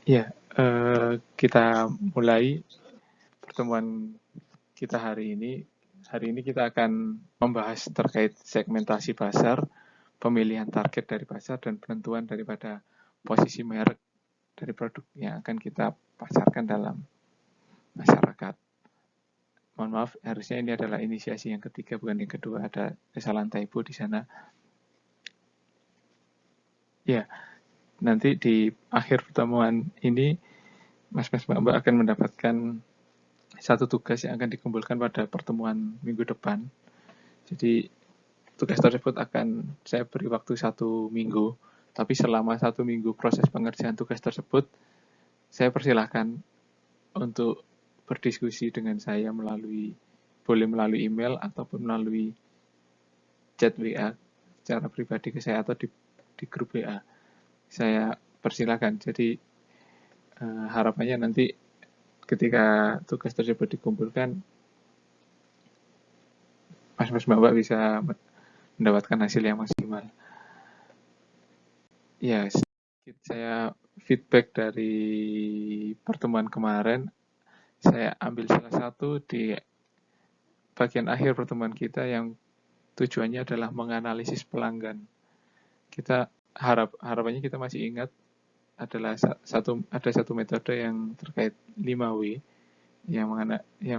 Ya, kita mulai pertemuan kita hari ini. Hari ini kita akan membahas terkait segmentasi pasar, pemilihan target dari pasar, dan penentuan daripada posisi merek dari produk yang akan kita pasarkan dalam masyarakat. Mohon maaf, harusnya ini adalah inisiasi yang ketiga, bukan yang kedua. Ada kesalahan typo di sana. Ya, nanti di akhir pertemuan ini, Mas-mas Mbak-mbak akan mendapatkan satu tugas yang akan dikumpulkan pada pertemuan minggu depan. Jadi tugas tersebut akan saya beri waktu 1 minggu, tapi selama 1 minggu proses pengerjaan tugas tersebut, saya persilahkan untuk berdiskusi dengan saya boleh melalui email ataupun melalui chat WA secara pribadi ke saya atau di grup WA. Saya persilahkan. Jadi harapannya nanti ketika tugas tersebut dikumpulkan, mas-mas mbak-mbak bisa mendapatkan hasil yang maksimal. Ya, saya feedback dari pertemuan kemarin, saya ambil salah satu di bagian akhir pertemuan kita yang tujuannya adalah menganalisis pelanggan. Kita harapannya kita masih ingat ada satu metode yang terkait 5W yang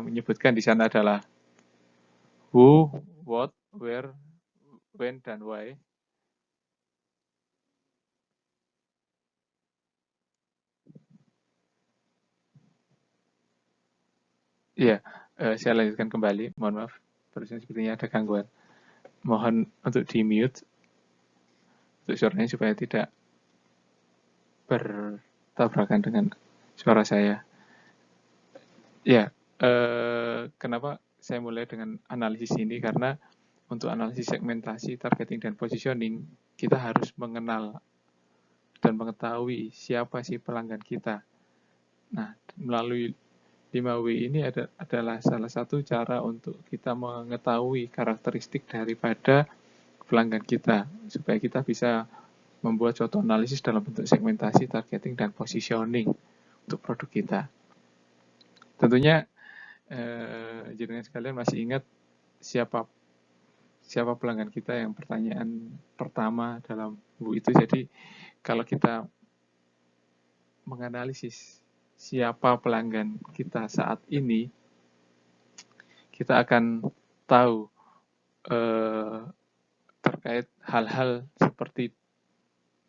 menyebutkan di sana adalah who, what, where, when, dan why. Iya, saya lanjutkan kembali. Mohon maaf, barusan sepertinya ada gangguan. Mohon untuk di-mute untuk suaranya supaya tidak bertabrakan dengan suara saya. Ya, kenapa saya mulai dengan analisis ini? Karena untuk analisis segmentasi, targeting, dan positioning, kita harus mengenal dan mengetahui siapa sih pelanggan kita. Nah, melalui 5W ini adalah salah satu cara untuk kita mengetahui karakteristik daripada pelanggan kita, supaya kita bisa membuat suatu analisis dalam bentuk segmentasi, targeting, dan positioning untuk produk kita. Tentunya jenengan sekalian masih ingat siapa pelanggan kita yang pertanyaan pertama dalam buku itu. Jadi kalau kita menganalisis siapa pelanggan kita saat ini, kita akan tahu terkait hal-hal seperti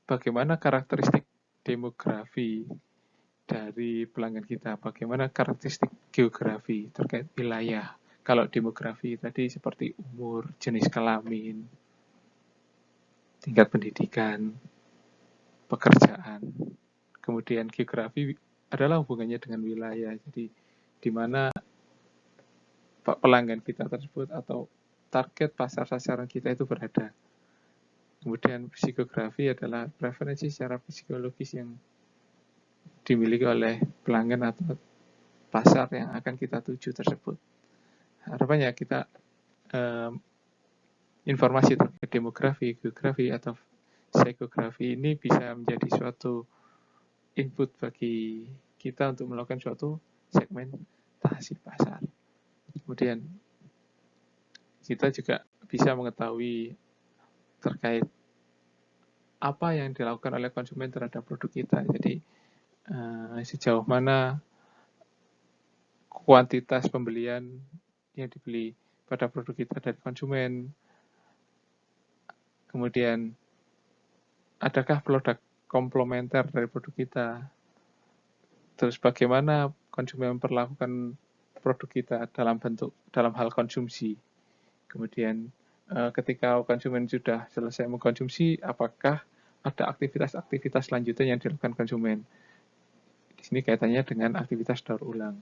bagaimana karakteristik demografi dari pelanggan kita, bagaimana karakteristik geografi terkait wilayah. Kalau demografi tadi seperti umur, jenis kelamin, tingkat pendidikan, pekerjaan. Kemudian geografi adalah hubungannya dengan wilayah. Jadi di mana pelanggan kita tersebut atau target pasar sasaran kita itu berada. Kemudian psikografi adalah preferensi secara psikologis yang dimiliki oleh pelanggan atau pasar yang akan kita tuju tersebut. Harapannya kita informasi terkait demografi, geografi, atau psikografi ini bisa menjadi suatu input bagi kita untuk melakukan suatu segmentasi pasar. Kemudian kita juga bisa mengetahui terkait apa yang dilakukan oleh konsumen terhadap produk kita. Jadi sejauh mana kuantitas pembelian yang dibeli pada produk kita dari konsumen. Kemudian adakah produk komplementer dari produk kita. Terus bagaimana konsumen memperlakukan produk kita dalam hal konsumsi. Kemudian ketika konsumen sudah selesai mengkonsumsi, apakah ada aktivitas-aktivitas selanjutnya yang dilakukan konsumen. Di sini kaitannya dengan aktivitas daur ulang.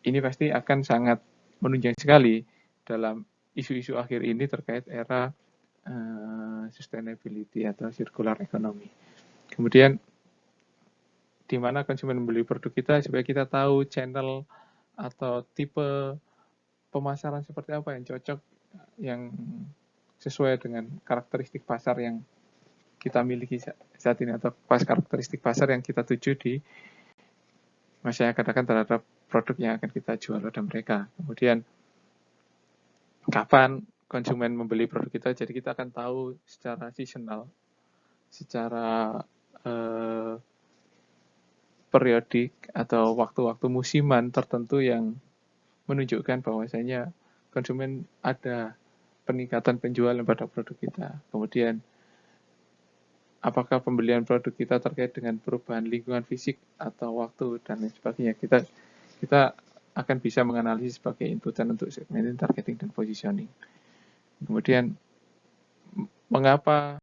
Ini pasti akan sangat menunjang sekali dalam isu-isu akhir ini terkait era sustainability atau circular economy. Kemudian di mana konsumen membeli produk kita supaya kita tahu channel atau tipe pemasaran seperti apa yang cocok, yang sesuai dengan karakteristik pasar yang kita miliki saat ini atau karakteristik pasar yang kita tuju di masyarakat akan terhadap produk yang akan kita jual pada mereka. Kemudian kapan konsumen membeli produk kita, jadi kita akan tahu secara seasonal, secara periodik atau waktu-waktu musiman tertentu yang menunjukkan bahwasanya konsumen ada peningkatan penjualan pada produk kita. Kemudian apakah pembelian produk kita terkait dengan perubahan lingkungan fisik atau waktu dan lain sebagainya. Kita akan bisa menganalisis sebagai inputan untuk segmenting, targeting, dan positioning. Kemudian mengapa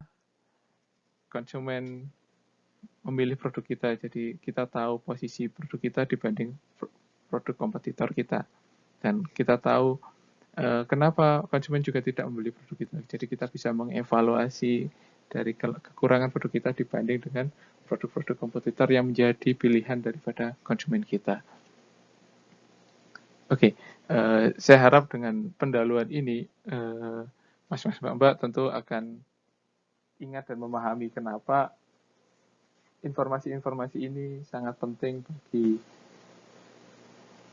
konsumen memilih produk kita, jadi kita tahu posisi produk kita dibanding produk kompetitor kita, dan kita tahu kenapa konsumen juga tidak membeli produk kita, jadi kita bisa mengevaluasi dari kekurangan produk kita dibanding dengan produk-produk kompetitor yang menjadi pilihan daripada konsumen kita. Oke, saya harap dengan pendahuluan ini mas-mas mbak-mbak tentu akan ingat dan memahami kenapa informasi-informasi ini sangat penting bagi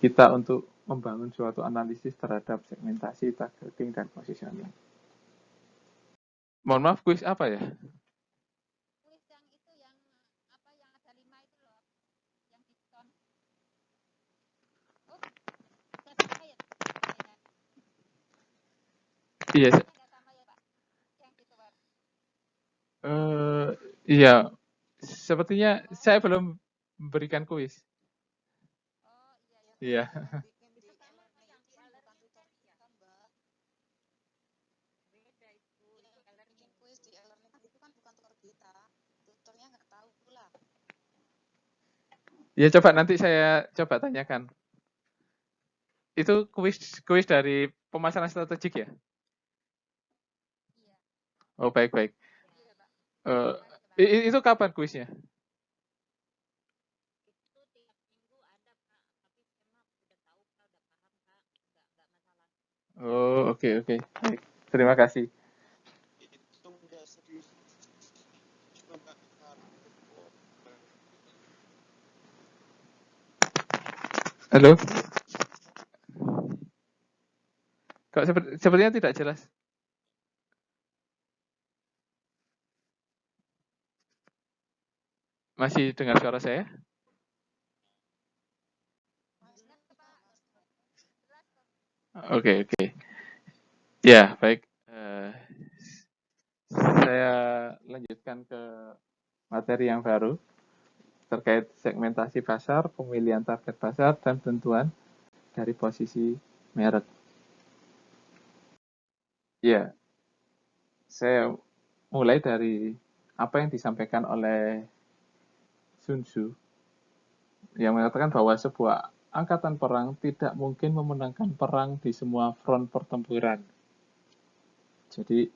kita untuk membangun suatu analisis terhadap segmentasi, targeting, dan positioning. Mohon maaf, kuis apa ya? Kuis yang itu yang apa yang ada 5 itu loh, yang diskon. Oh, nggak sama ya? Iya. Nggak sama ya Pak? Yang diskon. Iya, sepertinya saya belum memberikan kuis. Oh Iya. iya. Ya coba nanti saya coba tanyakan. Itu kuis dari pemasaran strategik ya? Iya. Oh baik. Itu kapan kuisnya? Itu tiap minggu ada Pak, tapi memang udah tahu Pak, udah paham Pak, nggak masalah. Oh oke. Baik. Terima kasih. Halo? Kok sepertinya tidak jelas. Masih dengar suara saya? Oke. Ya, baik. Saya lanjutkan ke materi yang baru terkait segmentasi pasar, pemilihan target pasar, dan tentuan dari posisi merek. Ya, saya mulai dari apa yang disampaikan oleh Sun Tzu yang mengatakan bahwa sebuah angkatan perang tidak mungkin memenangkan perang di semua front pertempuran. Jadi,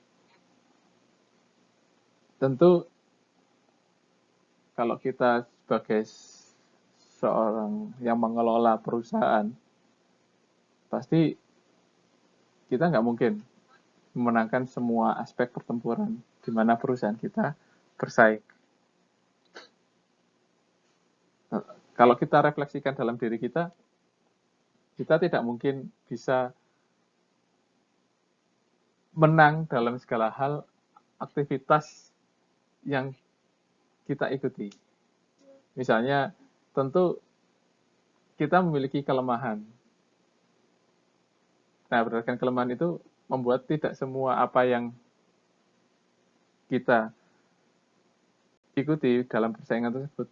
tentu kalau kita sebagai seorang yang mengelola perusahaan, pasti kita nggak mungkin memenangkan semua aspek pertempuran di mana perusahaan kita bersaing. Kalau kita refleksikan dalam diri kita tidak mungkin bisa menang dalam segala hal aktivitas yang kita ikuti. Misalnya, tentu kita memiliki kelemahan. Nah, berdasarkan kelemahan itu membuat tidak semua apa yang kita ikuti dalam persaingan tersebut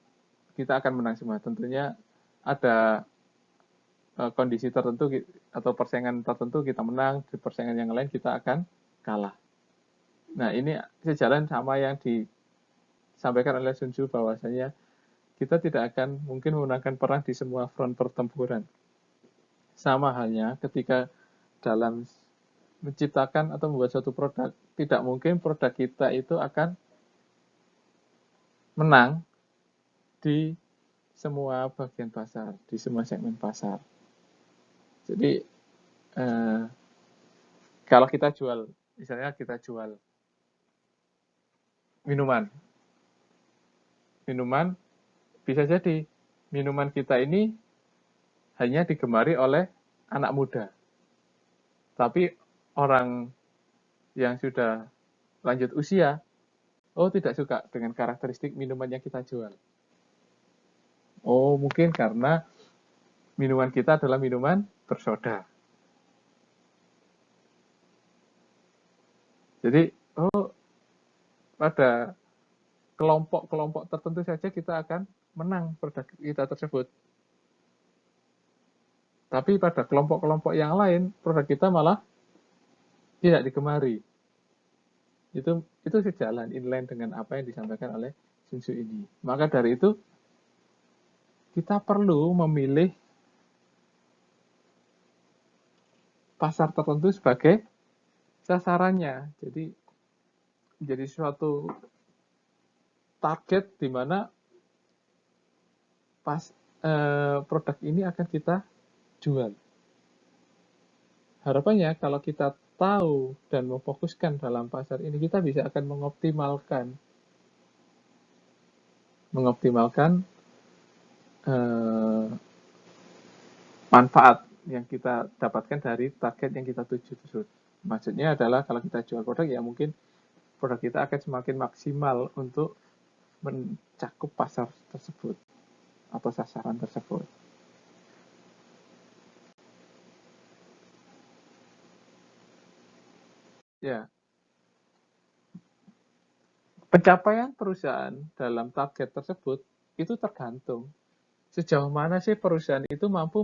kita akan menang semua. Tentunya ada kondisi tertentu atau persaingan tertentu kita menang, di persaingan yang lain kita akan kalah. Nah, ini sejalan sama yang disampaikan oleh Sun Tzu bahwasanya kita tidak akan mungkin memenangkan perang di semua front pertempuran. Sama halnya ketika dalam menciptakan atau membuat suatu produk, tidak mungkin produk kita itu akan menang di semua bagian pasar, di semua segmen pasar. Jadi, kalau kita jual, misalnya kita jual minuman, minuman, bisa jadi minuman kita ini hanya digemari oleh anak muda. Tapi orang yang sudah lanjut usia, tidak suka dengan karakteristik minuman yang kita jual. Mungkin karena minuman kita adalah minuman bersoda. Jadi, pada kelompok-kelompok tertentu saja kita akan menang produk kita tersebut. Tapi pada kelompok-kelompok yang lain, produk kita malah tidak digemari. Itu sejalan inline dengan apa yang disampaikan oleh Sun Tzu ini. Maka dari itu, kita perlu memilih pasar tertentu sebagai sasarannya. Jadi, menjadi suatu target di mana produk ini akan kita jual. Harapannya kalau kita tahu dan memfokuskan dalam pasar ini, kita bisa akan mengoptimalkan manfaat yang kita dapatkan dari target yang kita tuju tersebut. Maksudnya adalah kalau kita jual produk, ya mungkin produk kita akan semakin maksimal untuk mencakup pasar tersebut atau sasaran tersebut. Ya, pencapaian perusahaan dalam target tersebut itu tergantung sejauh mana sih perusahaan itu mampu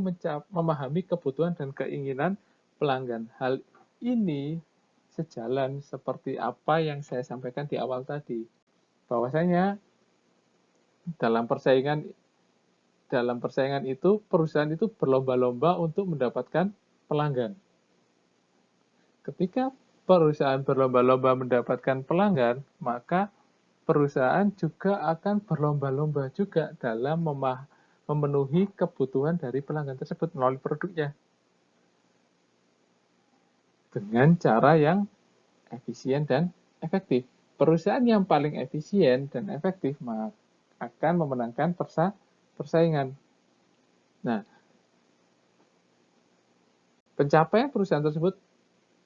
memahami kebutuhan dan keinginan pelanggan. Hal ini sejalan seperti apa yang saya sampaikan di awal tadi, bahwasanya dalam persaingan itu perusahaan itu berlomba-lomba untuk mendapatkan pelanggan. Ketika perusahaan berlomba-lomba mendapatkan pelanggan, maka perusahaan juga akan berlomba-lomba juga dalam memenuhi kebutuhan dari pelanggan tersebut melalui produknya. Dengan cara yang efisien dan efektif. Perusahaan yang paling efisien dan efektif akan memenangkan persaingan. Nah, pencapaian perusahaan tersebut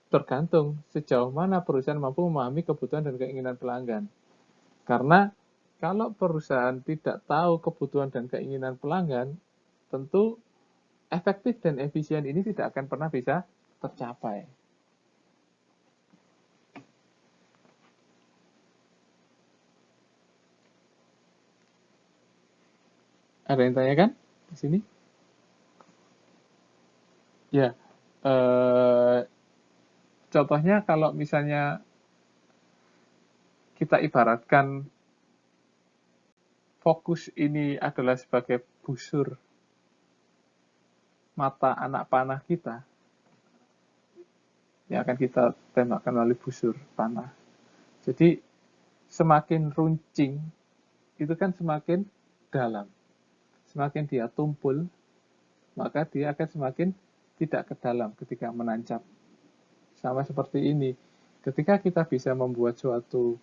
tergantung sejauh mana perusahaan mampu memahami kebutuhan dan keinginan pelanggan. Karena kalau perusahaan tidak tahu kebutuhan dan keinginan pelanggan, tentu efektif dan efisien ini tidak akan pernah bisa tercapai. Ada yang tanyakan di sini? Ya, contohnya kalau misalnya kita ibaratkan fokus ini adalah sebagai busur mata anak panah kita, yang akan kita tembakkan melalui busur panah. Jadi semakin runcing, itu kan semakin dalam. Semakin dia tumpul, maka dia akan semakin tidak ke dalam ketika menancap. Sama seperti ini, ketika kita bisa membuat suatu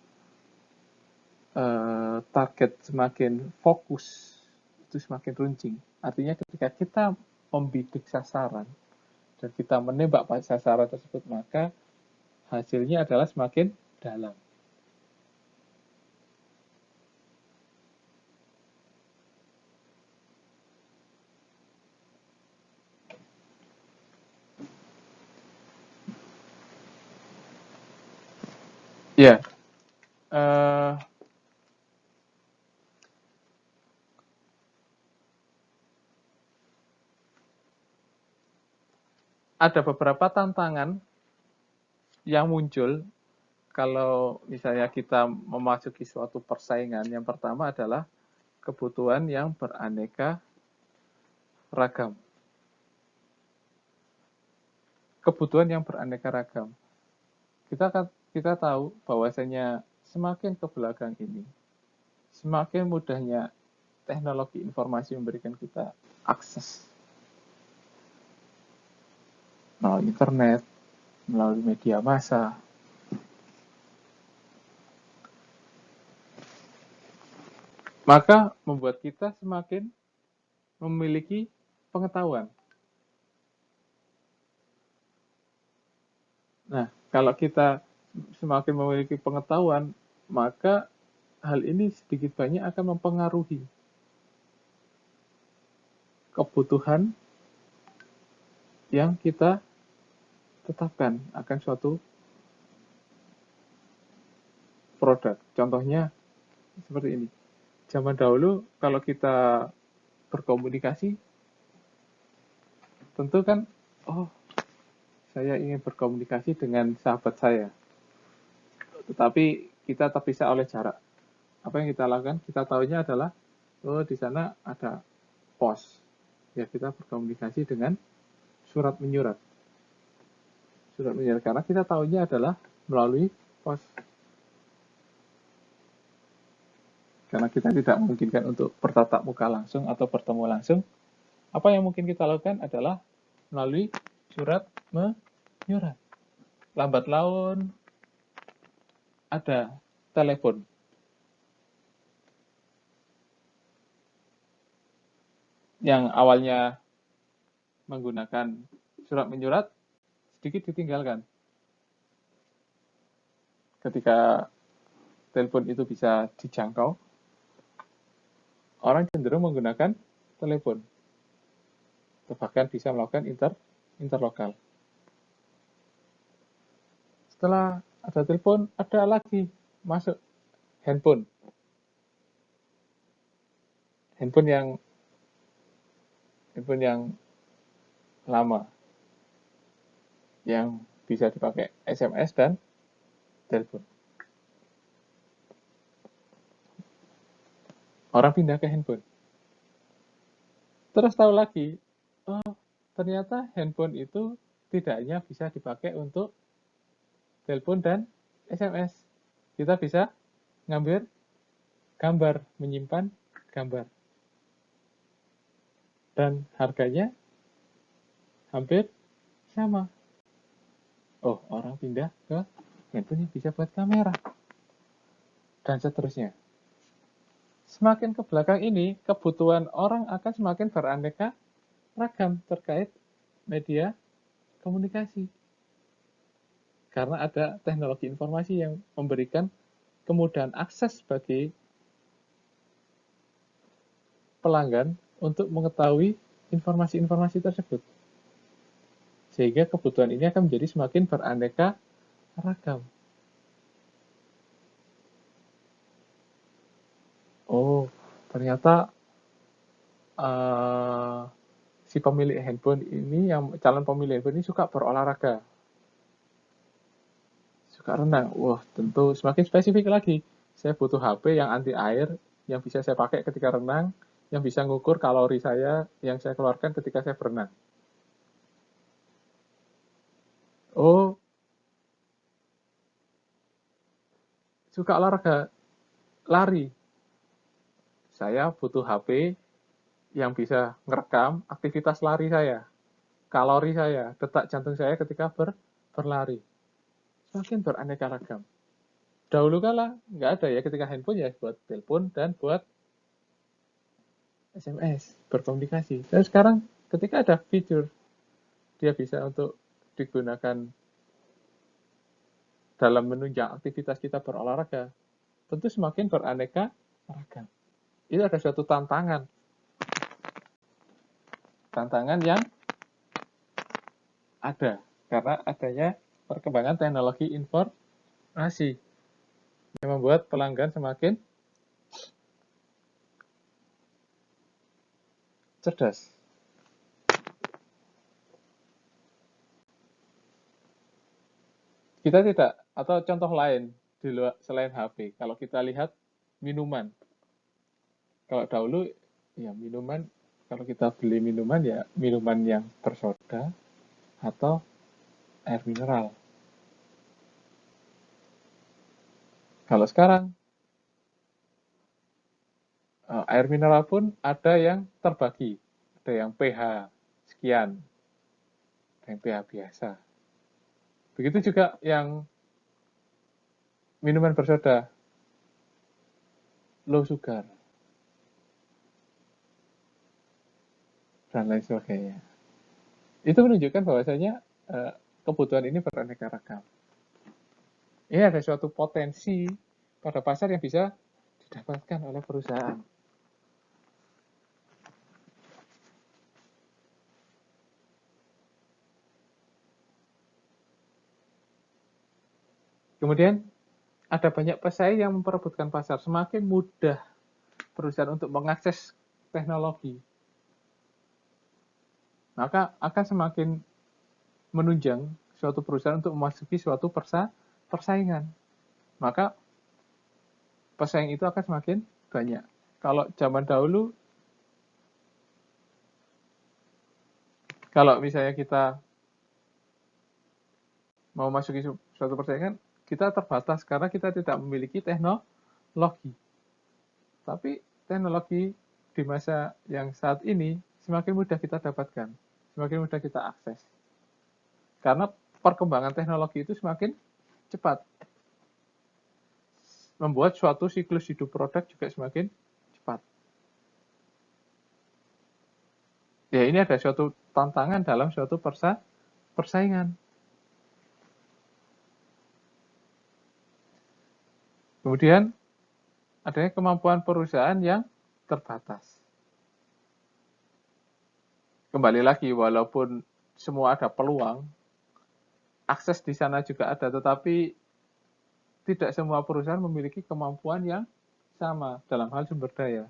target semakin fokus, itu semakin runcing. Artinya ketika kita membidik sasaran dan kita menembak sasaran tersebut, maka hasilnya adalah semakin dalam. Ya, ada beberapa tantangan yang muncul kalau misalnya kita memasuki suatu persaingan. Yang pertama adalah kebutuhan yang beraneka ragam. Kebutuhan yang beraneka ragam. Kita tahu bahwasanya semakin ke belakang ini, semakin mudahnya teknologi informasi memberikan kita akses melalui internet, melalui media massa. maka membuat kita semakin memiliki pengetahuan. Nah, kalau kita semakin memiliki pengetahuan, maka hal ini sedikit banyak akan mempengaruhi kebutuhan yang kita tetapkan akan suatu produk. Contohnya seperti ini. Zaman dahulu kalau kita berkomunikasi, tentu kan, oh, saya ingin berkomunikasi dengan sahabat saya. Tetapi kita terpisah oleh jarak. Apa yang kita lakukan? Kita tahunya adalah, oh, di sana ada pos. Ya, kita berkomunikasi dengan surat menyurat. Surat menyurat, karena kita tahunya adalah melalui pos. Karena kita tidak memungkinkan untuk bertatap muka langsung atau bertemu langsung, apa yang mungkin kita lakukan adalah melalui surat menyurat. Lambat laun ada telepon. Yang awalnya menggunakan surat menyurat, sedikit ditinggalkan. Ketika telepon itu bisa dijangkau, orang cenderung menggunakan telepon. Bahkan bisa melakukan interlokal. Setelah ada telepon, ada lagi masuk handphone. Handphone yang lama, yang bisa dipakai SMS dan telepon. Orang pindah ke handphone. Terus tahu lagi, oh, ternyata handphone itu tidak hanya bisa dipakai untuk telepon dan SMS. Kita bisa ngambil gambar, menyimpan gambar. Dan harganya hampir sama. Oh, orang pindah ke handphone yang bisa buat kamera. Dan seterusnya. Semakin ke belakang ini, kebutuhan orang akan semakin beraneka ragam terkait media komunikasi. Karena ada teknologi informasi yang memberikan kemudahan akses bagi pelanggan untuk mengetahui informasi-informasi tersebut. Sehingga kebutuhan ini akan menjadi semakin beraneka ragam. Oh, ternyata si pemilik handphone ini, yang calon pemilik handphone ini suka berolahraga, suka renang. Wah, tentu semakin spesifik lagi. Saya butuh HP yang anti air, yang bisa saya pakai ketika renang, yang bisa ngukur kalori saya yang saya keluarkan ketika saya berenang. Oh, suka olahraga, lari. Saya butuh HP yang bisa ngerekam aktivitas lari saya, kalori saya, detak jantung saya ketika berlari. Semakin beraneka ragam. Dahulu kala nggak ada ya, ketika handphone ya buat telepon dan buat SMS, berkomunikasi. Dan sekarang ketika ada fitur, dia bisa untuk digunakan dalam menunjang aktivitas kita berolahraga, tentu semakin beraneka ragam. Itu ada suatu tantangan yang ada karena adanya perkembangan teknologi informasi yang membuat pelanggan semakin cerdas. Kita tidak, atau contoh lain di luar selain HP, kalau kita lihat minuman. Kalau dahulu ya minuman, kalau kita beli minuman ya minuman yang bersoda atau air mineral. Kalau sekarang air mineral pun ada yang terbagi, ada yang pH sekian, ada yang pH biasa. Begitu juga yang minuman bersoda, low sugar. dan lain sebagainya. Itu menunjukkan bahwasanya kebutuhan ini beraneka ragam. Ini ada suatu potensi pada pasar yang bisa didapatkan oleh perusahaan. Kemudian ada banyak pesaing yang memperebutkan pasar. Semakin mudah perusahaan untuk mengakses teknologi, maka akan semakin menunjang suatu perusahaan untuk memasuki suatu persaingan. Maka pesaing itu akan semakin banyak. Kalau zaman dahulu, kalau misalnya kita mau masuki suatu persaingan, kita terbatas karena kita tidak memiliki teknologi. Tapi teknologi di masa yang saat ini semakin mudah kita dapatkan, semakin mudah kita akses. Karena perkembangan teknologi itu semakin cepat. Membuat suatu siklus hidup produk juga semakin cepat. Ya, ini ada suatu tantangan dalam suatu persaingan. Kemudian adanya kemampuan perusahaan yang terbatas. Kembali lagi, walaupun semua ada peluang, akses di sana juga ada, tetapi tidak semua perusahaan memiliki kemampuan yang sama dalam hal sumber daya.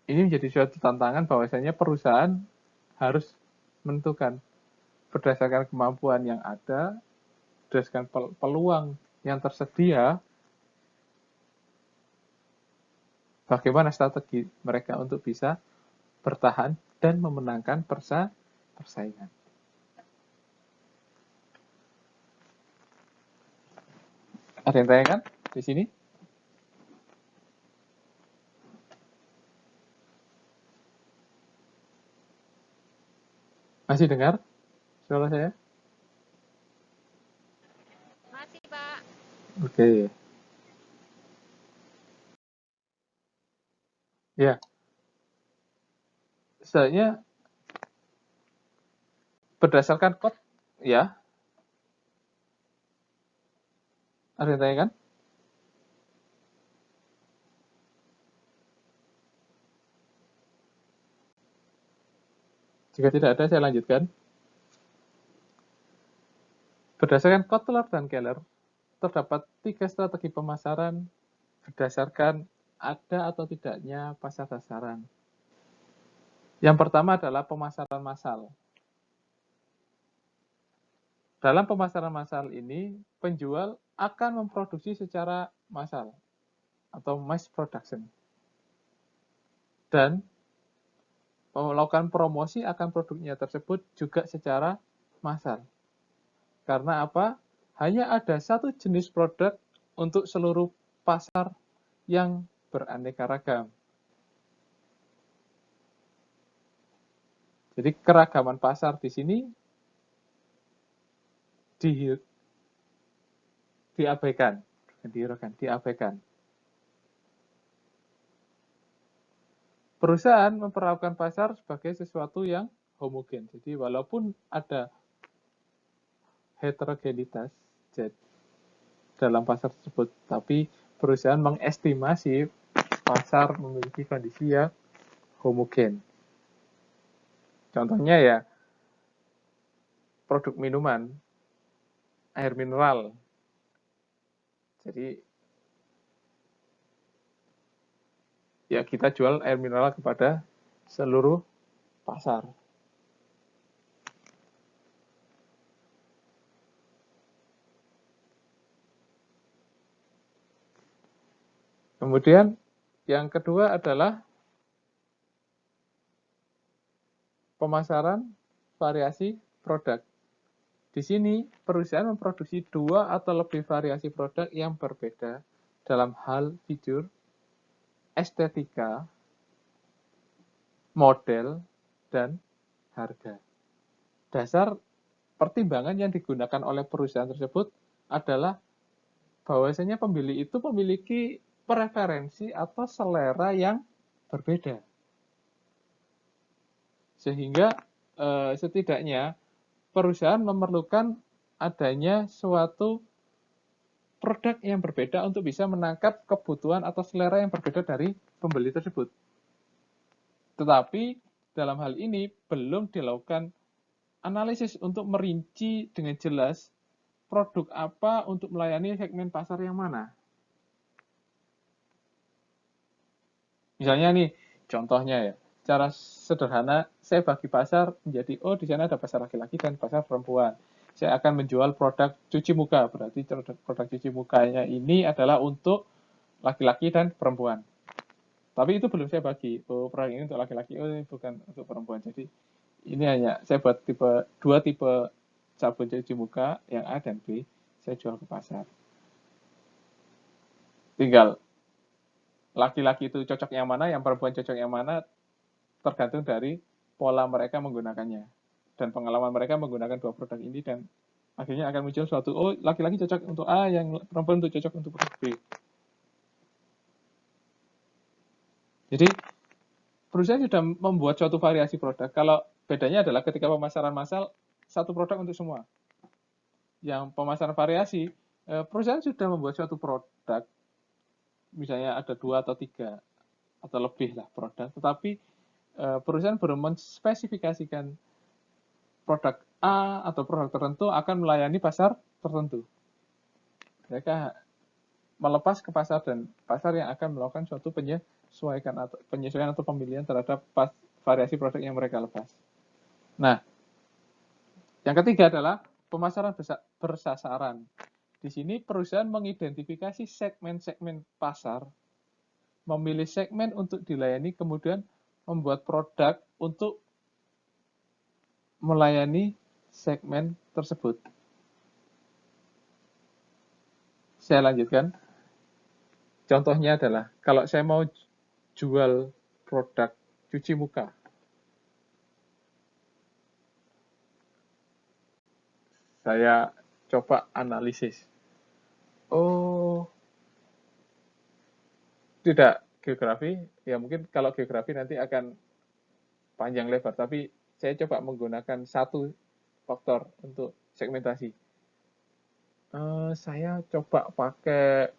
Ini menjadi suatu tantangan bahwasanya perusahaan harus menentukan berdasarkan kemampuan yang ada, berdasarkan peluang yang tersedia, bagaimana strategi mereka untuk bisa bertahan dan memenangkan persaingan. Ada yang tanyakan di sini? Masih dengar suara saya? Masih, Pak. Oke. Ya. Sebenarnya berdasarkan kode, ya. Ada yang tanyakan? Jika tidak ada, saya lanjutkan. Berdasarkan Kotler dan Keller, terdapat 3 strategi pemasaran berdasarkan ada atau tidaknya pasar sasaran. Yang pertama adalah pemasaran massal. Dalam pemasaran massal ini, penjual akan memproduksi secara massal atau mass production. Dan melakukan promosi akan produknya tersebut juga secara massal. Karena apa? Hanya ada satu jenis produk untuk seluruh pasar yang beraneka ragam. Jadi keragaman pasar di sini diabaikan. Perusahaan memperlakukan pasar sebagai sesuatu yang homogen. Jadi walaupun ada heterogenitas dalam pasar tersebut, tapi perusahaan mengestimasi pasar memiliki kondisi yang homogen. Contohnya ya, produk minuman, air mineral. Jadi ya kita jual air mineral kepada seluruh pasar. Kemudian yang kedua adalah pemasaran variasi produk. Di sini perusahaan memproduksi 2 atau lebih variasi produk yang berbeda dalam hal fitur, estetika, model, dan harga. Dasar pertimbangan yang digunakan oleh perusahaan tersebut adalah bahwasanya pembeli itu memiliki preferensi atau selera yang berbeda. Sehingga setidaknya perusahaan memerlukan adanya suatu produk yang berbeda untuk bisa menangkap kebutuhan atau selera yang berbeda dari pembeli tersebut. Tetapi dalam hal ini belum dilakukan analisis untuk merinci dengan jelas produk apa untuk melayani segmen pasar yang mana. Misalnya nih, contohnya ya, cara sederhana saya bagi pasar menjadi, di sana ada pasar laki-laki dan pasar perempuan. Saya akan menjual produk cuci muka, berarti produk cuci mukanya ini adalah untuk laki-laki dan perempuan. Tapi itu belum saya bagi, produk ini untuk laki-laki, ini bukan untuk perempuan. Jadi ini hanya saya buat dua tipe sabun cuci muka, yang A dan B, saya jual ke pasar. Tinggal laki-laki itu cocok yang mana, yang perempuan cocok yang mana, tergantung dari pola mereka menggunakannya. Dan pengalaman mereka menggunakan dua produk ini, dan akhirnya akan muncul suatu, laki-laki cocok untuk A, yang perempuan untuk cocok untuk produk B. Jadi, perusahaan sudah membuat suatu variasi produk. Kalau bedanya adalah ketika pemasaran massal, satu produk untuk semua. Yang pemasaran variasi, perusahaan sudah membuat suatu produk, misalnya ada 2 atau 3 atau lebih lah produk, tetapi perusahaan baru menspesifikasikan produk A atau produk tertentu akan melayani pasar tertentu. Mereka melepas ke pasar, dan pasar yang akan melakukan suatu penyesuaian atau pemilihan terhadap variasi produk yang mereka lepas. Nah, yang ketiga adalah pemasaran bersasaran. Di sini perusahaan mengidentifikasi segmen-segmen pasar, memilih segmen untuk dilayani, kemudian membuat produk untuk melayani segmen tersebut. Saya lanjutkan. Contohnya adalah, kalau saya mau jual produk cuci muka, saya coba analisis. Tidak geografi, ya mungkin kalau geografi nanti akan panjang lebar, tapi saya coba menggunakan satu faktor untuk segmentasi. Saya coba pakai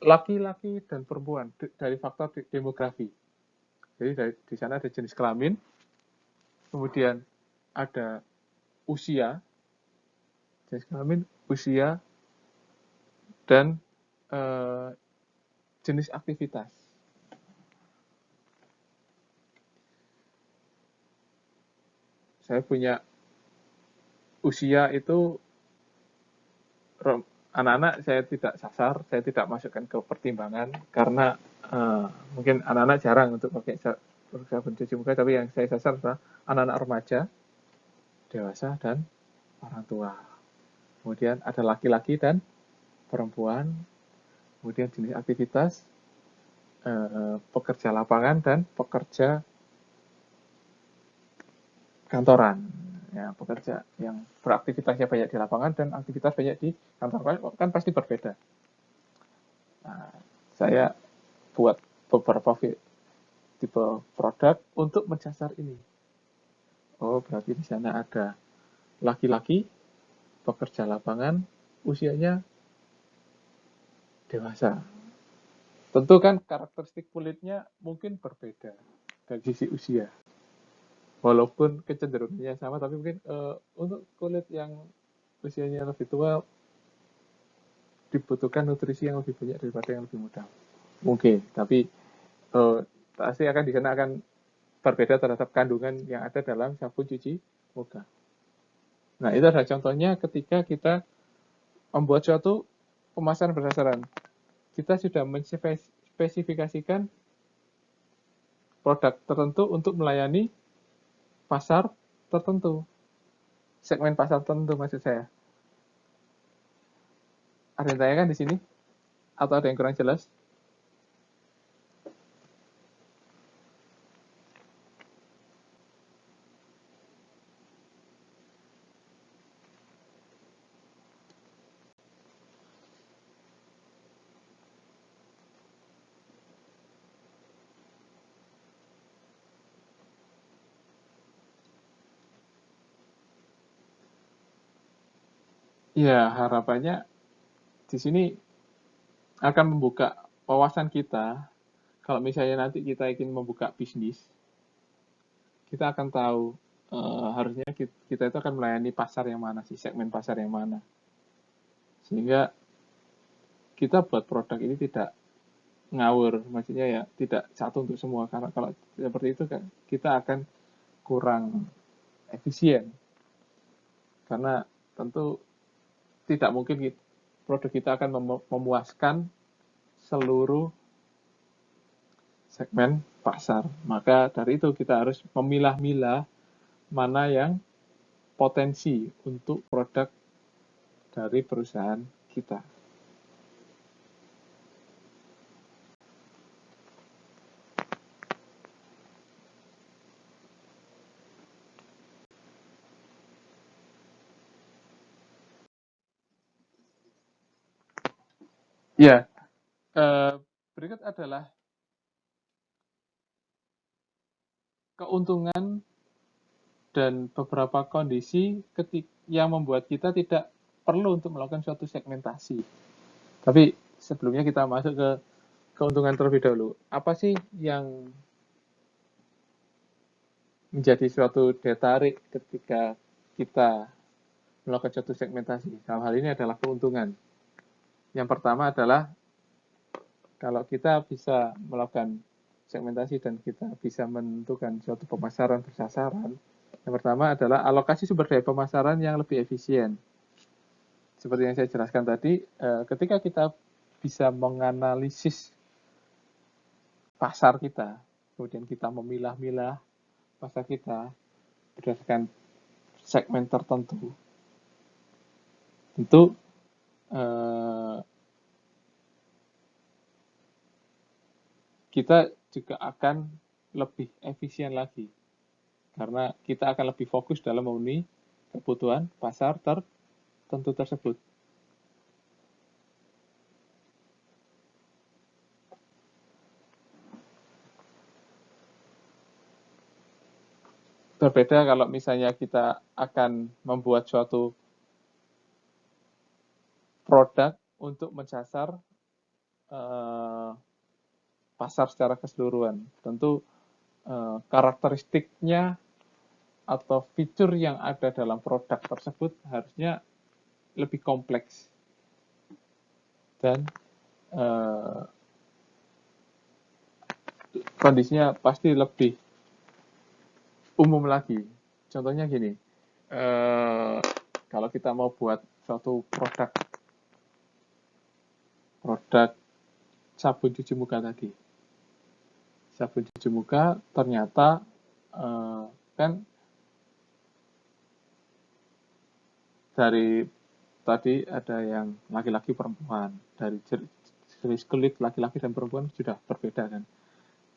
laki-laki dan perempuan dari faktor demografi. Jadi di sana ada jenis kelamin, kemudian ada usia, jenis kelamin, usia, dan jenis aktivitas. Saya punya usia itu anak-anak saya tidak sasar, saya tidak masukkan ke pertimbangan, karena mungkin anak-anak jarang untuk pakai sabun cuci muka, tapi yang saya sasar adalah anak-anak remaja, dewasa, dan orang tua. Kemudian ada laki-laki dan perempuan, kemudian jenis aktivitas, pekerja lapangan dan pekerja kantoran. Ya, pekerja yang beraktivitasnya banyak di lapangan dan aktivitas banyak di kantor, kan pasti berbeda. Nah, saya buat beberapa tipe produk untuk menyasar ini. Berarti di sana ada laki-laki, pekerja lapangan, usianya dewasa. Tentu kan karakteristik kulitnya mungkin berbeda dari sisi usia. Walaupun kecenderungannya sama, tapi mungkin untuk kulit yang usianya lebih tua dibutuhkan nutrisi yang lebih banyak daripada yang lebih muda. Mungkin, tapi pasti akan di sana akan berbeda terhadap kandungan yang ada dalam sabun cuci muka. Nah, itu adalah contohnya ketika kita membuat suatu pemasaran bersasaran. Kita sudah menspesifikasikan produk tertentu untuk melayani pasar tertentu, segmen pasar tertentu maksud saya. Ada yang tanyakan di sini? Atau ada yang kurang jelas? Ya, harapannya di sini akan membuka wawasan kita. Kalau misalnya nanti kita ingin membuka bisnis, kita akan tahu harusnya kita itu akan melayani pasar yang mana sih, segmen pasar yang mana. Sehingga kita buat produk ini tidak ngawur, maksudnya ya tidak satu untuk semua. Karena kalau seperti itu kan kita akan kurang efisien. Karena tentu tidak mungkin produk kita akan memuaskan seluruh segmen pasar. Maka dari itu kita harus memilah-milah mana yang potensi untuk produk dari perusahaan kita. Ya, berikut adalah keuntungan dan beberapa kondisi yang membuat kita tidak perlu untuk melakukan suatu segmentasi. Tapi sebelumnya kita masuk ke keuntungan terlebih dahulu. Apa sih yang menjadi suatu daya tarik ketika kita melakukan suatu segmentasi? Dalam hal ini adalah keuntungan. Yang pertama adalah kalau kita bisa melakukan segmentasi dan kita bisa menentukan suatu pemasaran bersasaran, yang pertama adalah alokasi sumber daya pemasaran yang lebih efisien. Seperti yang saya jelaskan tadi, ketika kita bisa menganalisis pasar kita, kemudian kita memilah-milah pasar kita berdasarkan segmen tertentu, tentu kita juga akan lebih efisien lagi karena kita akan lebih fokus dalam memenuhi kebutuhan pasar tertentu tersebut. Berbeda kalau misalnya kita akan membuat suatu produk untuk menyasar pasar secara keseluruhan. Tentu karakteristiknya atau fitur yang ada dalam produk tersebut harusnya lebih kompleks dan kondisinya pasti lebih umum lagi. Contohnya gini, kalau kita mau buat suatu produk sabun cuci muka tadi, sabun cuci muka ternyata kan dari tadi ada yang laki-laki perempuan, dari jenis kulit laki-laki dan perempuan sudah berbeda kan.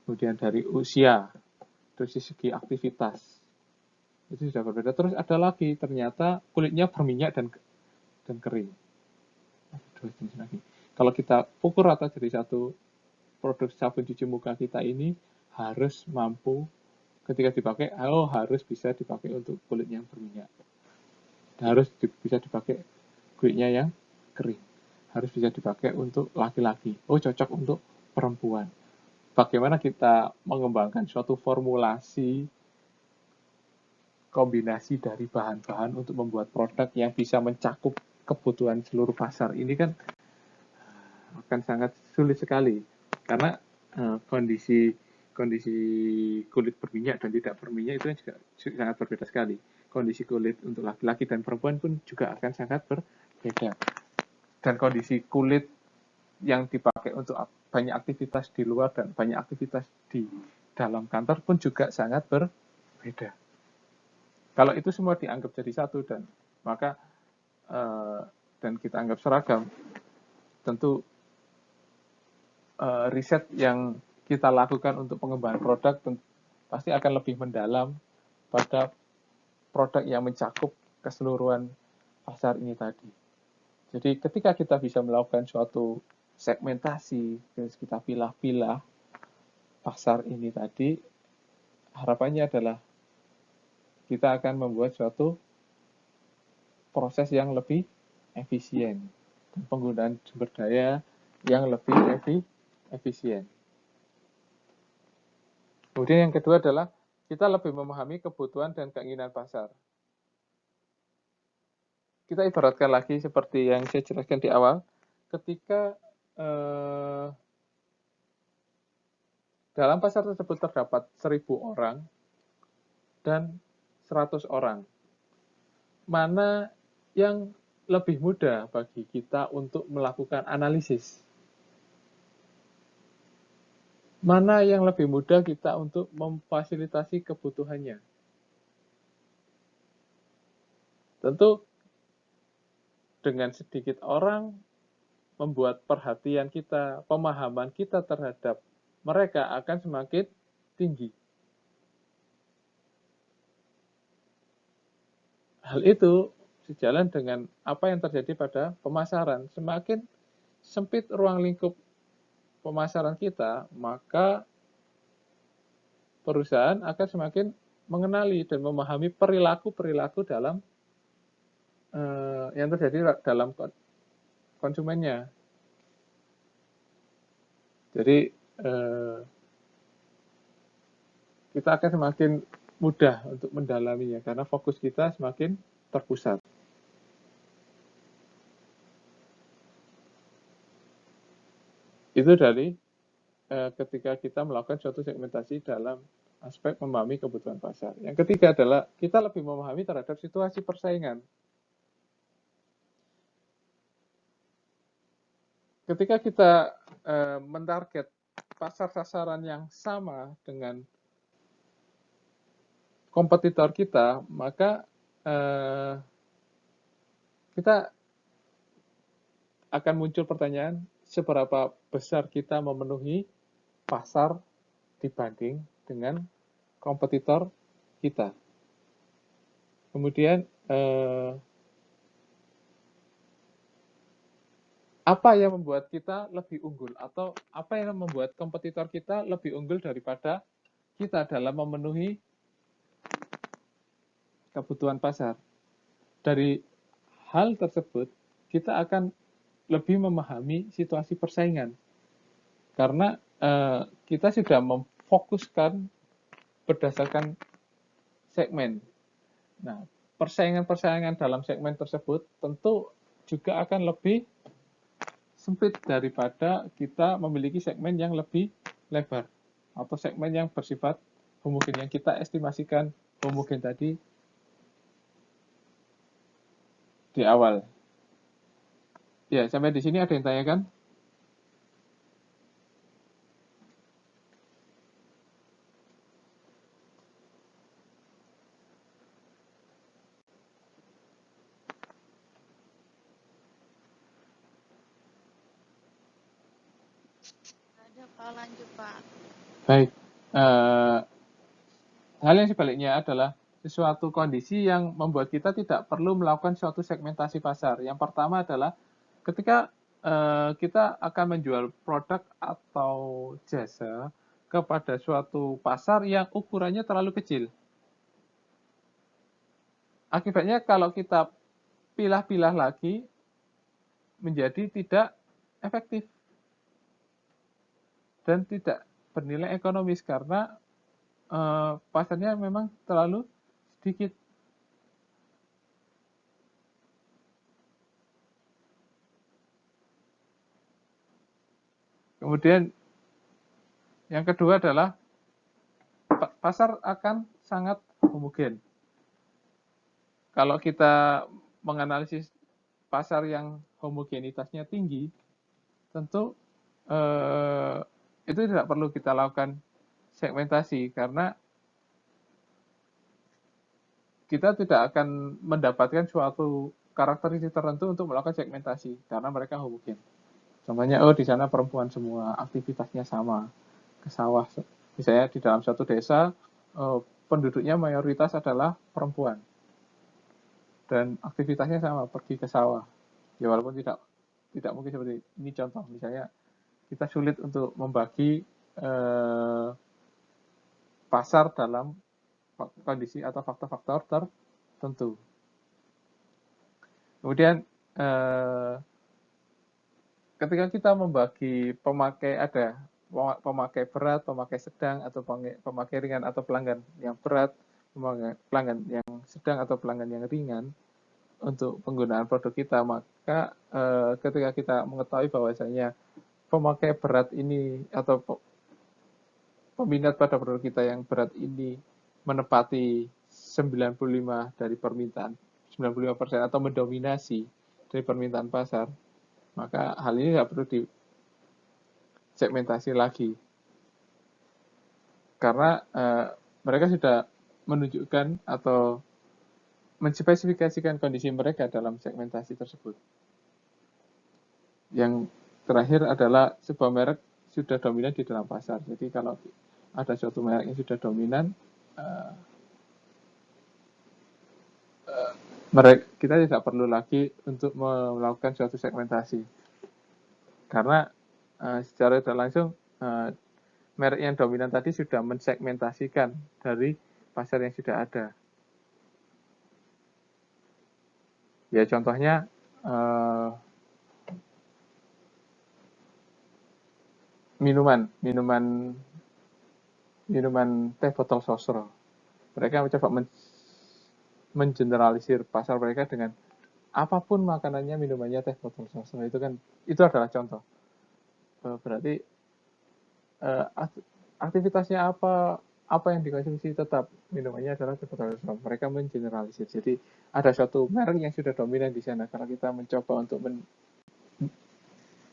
Kemudian dari usia, dari segi aktivitas itu sudah berbeda. Terus ada lagi ternyata kulitnya berminyak dan kering. Dua jenis lagi. Kalau kita pukul rata jadi satu, produk sabun cuci muka kita ini harus mampu ketika dipakai, harus bisa dipakai untuk kulit yang berminyak. Harus bisa dipakai kulitnya yang kering. Harus bisa dipakai untuk laki-laki. Cocok untuk perempuan. Bagaimana kita mengembangkan suatu formulasi kombinasi dari bahan-bahan untuk membuat produk yang bisa mencakup kebutuhan seluruh pasar. Ini kan akan sangat sulit sekali karena kondisi kulit berminyak dan tidak berminyak itu juga sangat berbeda sekali. Kondisi kulit untuk laki-laki dan perempuan pun juga akan sangat berbeda. Dan kondisi kulit yang dipakai untuk banyak aktivitas di luar dan banyak aktivitas di dalam kantor pun juga sangat berbeda. Kalau itu semua dianggap jadi satu dan maka dan kita anggap seragam, tentu riset yang kita lakukan untuk pengembangan produk pasti akan lebih mendalam pada produk yang mencakup keseluruhan pasar ini tadi. Jadi ketika kita bisa melakukan suatu segmentasi, terus kita pilah-pilah pasar ini tadi, harapannya adalah kita akan membuat suatu proses yang lebih efisien dan penggunaan sumber daya yang lebih efisien. Kemudian yang kedua adalah kita lebih memahami kebutuhan dan keinginan pasar. Kita ibaratkan lagi seperti yang saya jelaskan di awal, ketika dalam pasar tersebut terdapat 1.000 orang dan 100 orang, mana yang lebih mudah bagi kita untuk melakukan analisis? Mana yang lebih mudah kita untuk memfasilitasi kebutuhannya? Tentu dengan sedikit orang membuat perhatian kita, pemahaman kita terhadap mereka akan semakin tinggi. Hal itu sejalan dengan apa yang terjadi pada pemasaran. Semakin sempit ruang lingkup pemasaran kita, maka perusahaan akan semakin mengenali dan memahami perilaku-perilaku dalam yang terjadi dalam konsumennya. Jadi kita akan semakin mudah untuk mendalaminya karena fokus kita semakin terpusat. Itu dari ketika kita melakukan suatu segmentasi dalam aspek memahami kebutuhan pasar. Yang ketiga adalah kita lebih memahami terhadap situasi persaingan. Ketika kita mentarget pasar sasaran yang sama dengan kompetitor kita, maka kita akan muncul pertanyaan seberapa besar kita memenuhi pasar dibanding dengan kompetitor kita. Kemudian apa yang membuat kita lebih unggul atau apa yang membuat kompetitor kita lebih unggul daripada kita dalam memenuhi kebutuhan pasar. Dari hal tersebut, kita akan lebih memahami situasi persaingan. Karena kita sudah memfokuskan berdasarkan segmen. Nah, persaingan-persaingan dalam segmen tersebut tentu juga akan lebih sempit daripada kita memiliki segmen yang lebih lebar atau segmen yang bersifat homogen yang kita estimasikan homogen tadi di awal. Ya, sampai di sini ada yang tanyakan? Ada Pak, lanjut Pak. Baik. Hal yang sebaliknya adalah sesuatu kondisi yang membuat kita tidak perlu melakukan suatu segmentasi pasar. Yang pertama adalah ketika kita akan menjual produk atau jasa kepada suatu pasar yang ukurannya terlalu kecil. Akibatnya kalau kita pilah-pilah lagi menjadi tidak efektif dan tidak bernilai ekonomis karena pasarnya memang terlalu sedikit. Kemudian yang kedua adalah pasar akan sangat homogen. Kalau kita menganalisis pasar yang homogenitasnya tinggi, tentu itu tidak perlu kita lakukan segmentasi karena kita tidak akan mendapatkan suatu karakteristik tertentu untuk melakukan segmentasi karena mereka homogen. Contohnya, di sana perempuan semua, aktivitasnya sama, ke sawah. Misalnya di dalam suatu desa, penduduknya mayoritas adalah perempuan. Dan aktivitasnya sama, pergi ke sawah. Ya walaupun tidak mungkin seperti ini contoh. Misalnya, kita sulit untuk membagi pasar dalam kondisi atau faktor-faktor tertentu. Kemudian eh, ketika kita membagi pemakai, ada pemakai berat, pemakai sedang, atau pemakai ringan, atau pelanggan yang berat, pelanggan yang sedang, atau pelanggan yang ringan untuk penggunaan produk kita, maka ketika kita mengetahui bahwasanya pemakai berat ini atau peminat pada produk kita yang berat ini menepati 95 dari permintaan, 95% atau mendominasi dari permintaan pasar, maka hal ini tidak perlu disegmentasi lagi. Karena mereka sudah menunjukkan atau menspesifikasikan kondisi mereka dalam segmentasi tersebut. Yang terakhir adalah sebuah merek sudah dominan di dalam pasar. Jadi kalau ada suatu merek yang sudah dominan, kita tidak perlu lagi untuk melakukan suatu segmentasi. Karena secara tidak langsung merek yang dominan tadi sudah mensegmentasikan dari pasar yang sudah ada. Ya contohnya minuman teh botol sosro. Mereka mencoba mengeneralisir pasar mereka dengan apapun makanannya, minumannya teh botol sosro. Itu adalah contoh. Berarti aktivitasnya apa yang dikonsumsi tetap minumannya adalah teh botol sosro. Mereka mengeneralisir. Jadi ada suatu merek yang sudah dominan di sana. Kalau kita mencoba untuk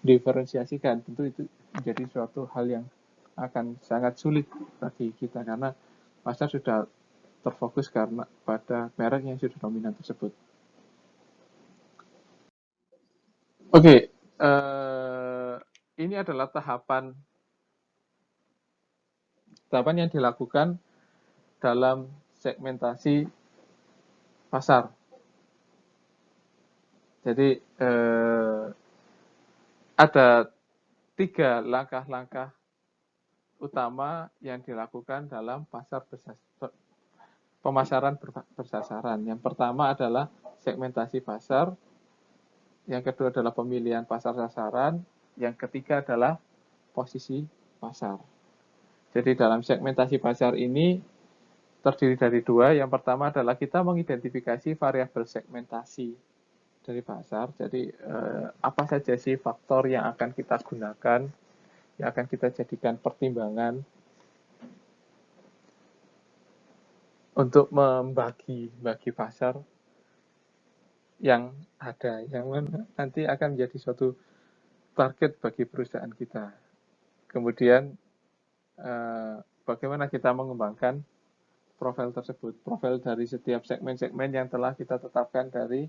diferensiasikan, tentu itu menjadi suatu hal yang akan sangat sulit bagi kita karena pasar sudah terfokus karena pada merek yang sudah dominan tersebut. Oke, ini adalah tahapan yang dilakukan dalam segmentasi pasar. Jadi ada 3 langkah-langkah utama yang dilakukan dalam pemasaran bersasaran. Yang pertama adalah segmentasi pasar, yang kedua adalah pemilihan pasar sasaran, yang ketiga adalah posisi pasar. Jadi dalam segmentasi pasar ini terdiri dari 2. Yang pertama adalah kita mengidentifikasi variabel segmentasi dari pasar. Jadi apa saja sih faktor yang akan kita gunakan, yang akan kita jadikan pertimbangan untuk membagi pasar yang ada, yang nanti akan menjadi suatu target bagi perusahaan kita. Kemudian bagaimana kita mengembangkan profil tersebut, profil dari setiap segmen-segmen yang telah kita tetapkan dari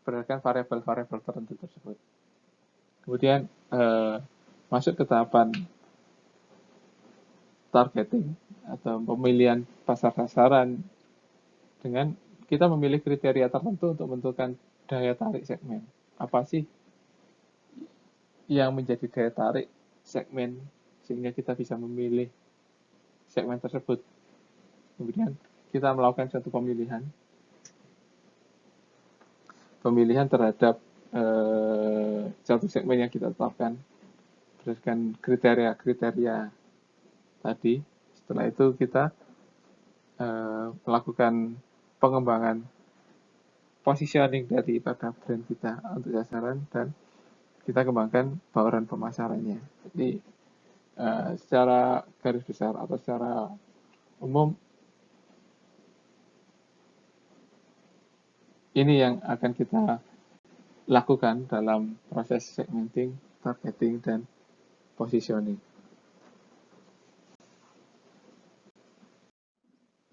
berdasarkan variabel-variabel tertentu tersebut. Kemudian masuk ke tahapan targeting atau pemilihan pasar sasaran dengan kita memilih kriteria tertentu untuk menentukan daya tarik segmen. Apa sih yang menjadi daya tarik segmen sehingga kita bisa memilih segmen tersebut. Kemudian kita melakukan suatu pemilihan terhadap suatu segmen yang kita tetapkan berdasarkan kriteria tadi. Setelah itu kita melakukan pengembangan positioning daripada brand kita untuk sasaran dan kita kembangkan bauran pemasarannya. Jadi secara garis besar atau secara umum ini yang akan kita lakukan dalam proses segmenting, targeting, dan positioning.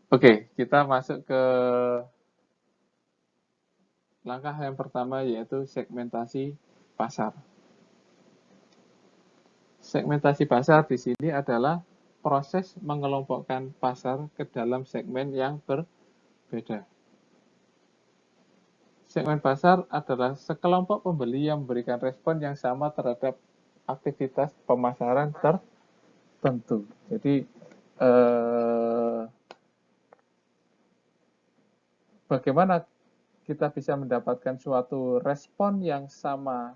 Oke, kita masuk ke langkah yang pertama yaitu segmentasi pasar. Segmentasi pasar di sini adalah proses mengelompokkan pasar ke dalam segmen yang berbeda. Segmen pasar adalah sekelompok pembeli yang memberikan respon yang sama terhadap aktivitas pemasaran tertentu. Jadi bagaimana kita bisa mendapatkan suatu respon yang sama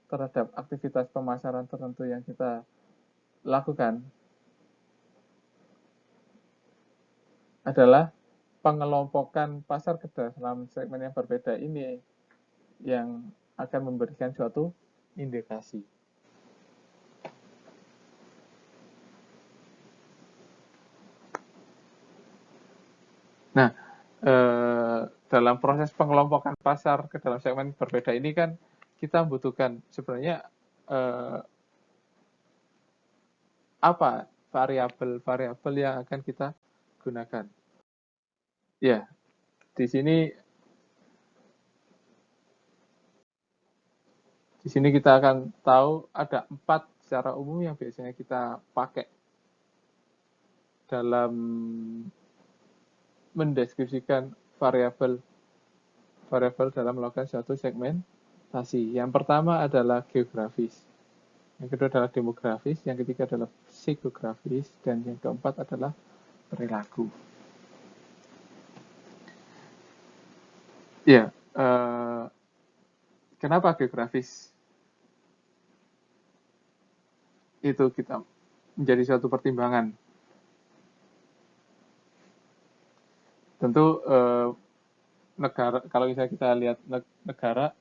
terhadap aktivitas pemasaran tertentu yang kita lakukan adalah pengelompokan pasar ke dalam segmen yang berbeda ini yang akan memberikan suatu indikasi. Nah, dalam proses pengelompokan pasar ke dalam segmen berbeda ini kan kita membutuhkan sebenarnya apa variabel-variabel yang akan kita gunakan. Ya, di sini kita akan tahu ada 4 secara umum yang biasanya kita pakai dalam mendeskripsikan variabel dalam melakukan suatu segmentasi. Yang pertama adalah geografis, yang kedua adalah demografis, yang ketiga adalah psikografis, dan yang keempat adalah perilaku. Ya, kenapa geografis itu kita menjadi suatu pertimbangan? Tentu negara, kalau misalnya kita lihat negara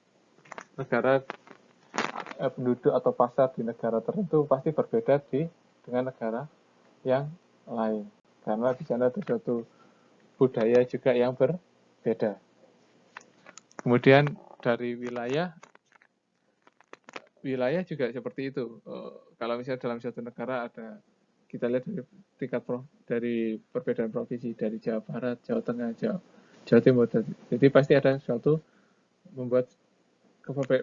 penduduk atau pasar di negara tertentu pasti berbeda dengan negara yang lain, karena di sana ada suatu budaya juga yang berbeda. Kemudian dari wilayah juga seperti itu. Kalau misalnya dalam suatu negara ada, kita lihat dari tingkat dari perbedaan provinsi, dari Jawa Barat, Jawa Tengah, Jawa Timur. Jadi pasti ada suatu membuat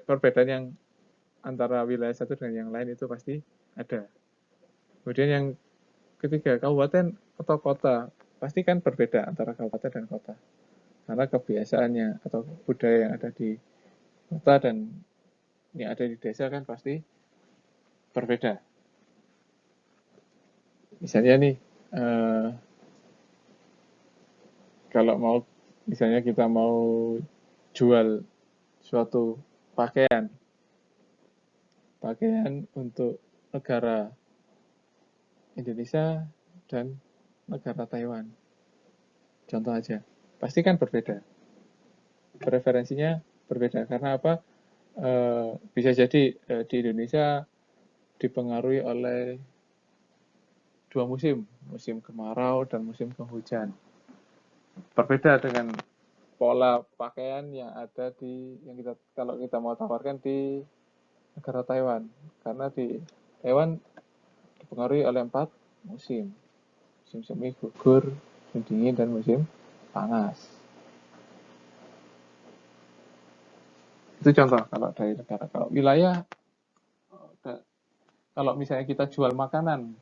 perbedaan yang antara wilayah satu dengan yang lain itu pasti ada. Kemudian yang ketiga, kabupaten atau kota pasti kan berbeda antara kabupaten dan kota, karena kebiasaannya atau budaya yang ada di kota dan yang ada di desa kan pasti berbeda. Misalnya nih, kalau misalnya kita mau jual suatu pakaian untuk negara Indonesia dan negara Taiwan, contoh aja, pasti kan berbeda. Preferensinya berbeda, karena apa? Bisa jadi di Indonesia dipengaruhi oleh 2 musim kemarau dan musim penghujan. Berbeda dengan pola pakaian yang ada kalau kita mau tawarkan di negara Taiwan, karena di Taiwan dipengaruhi oleh 4 musim semi, gugur, musim dingin, dan musim panas. Itu contoh kalau dari negara. Kalau wilayah, kalau misalnya kita jual makanan,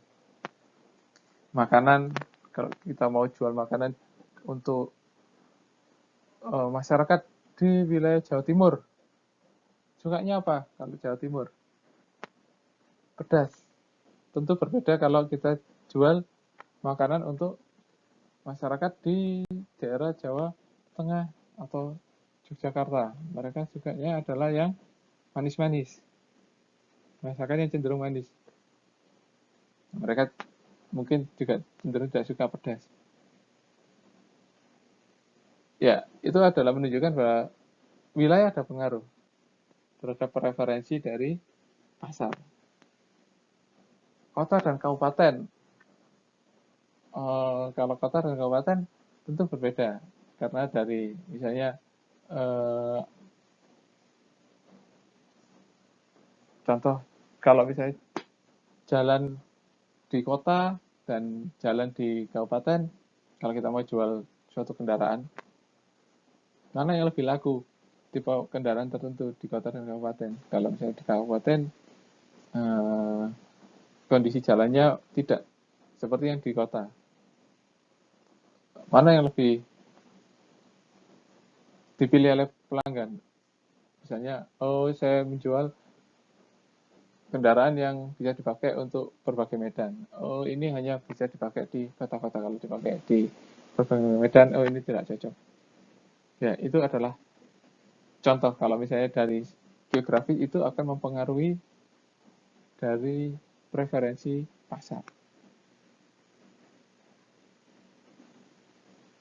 kalau kita mau jual makanan untuk masyarakat di wilayah Jawa Timur, sukanya apa kalau Jawa Timur? Pedas. Tentu berbeda kalau kita jual makanan untuk masyarakat di daerah Jawa Tengah atau Yogyakarta. Mereka sukanya adalah yang manis-manis, masakan yang cenderung manis. Mereka mungkin juga cenderung tidak suka pedas. Ya, itu adalah menunjukkan bahwa wilayah ada pengaruh terhadap preferensi dari pasar. Kota dan kabupaten. Kalau kota dan kabupaten tentu berbeda, karena dari misalnya contoh, kalau misalnya jalan di kota dan jalan di kabupaten, kalau kita mau jual suatu kendaraan, mana yang lebih laku? Tipe kendaraan tertentu di kota dan kabupaten. Kalau misalnya di kabupaten, kondisi jalannya tidak seperti yang di kota. Mana yang lebih dipilih oleh pelanggan? Misalnya, saya menjual kendaraan yang bisa dipakai untuk berbagai medan. Ini hanya bisa dipakai di kota-kota. Kalau dipakai di berbagai medan, ini tidak cocok. Ya, itu adalah contoh kalau misalnya dari geografis itu akan mempengaruhi dari preferensi pasar.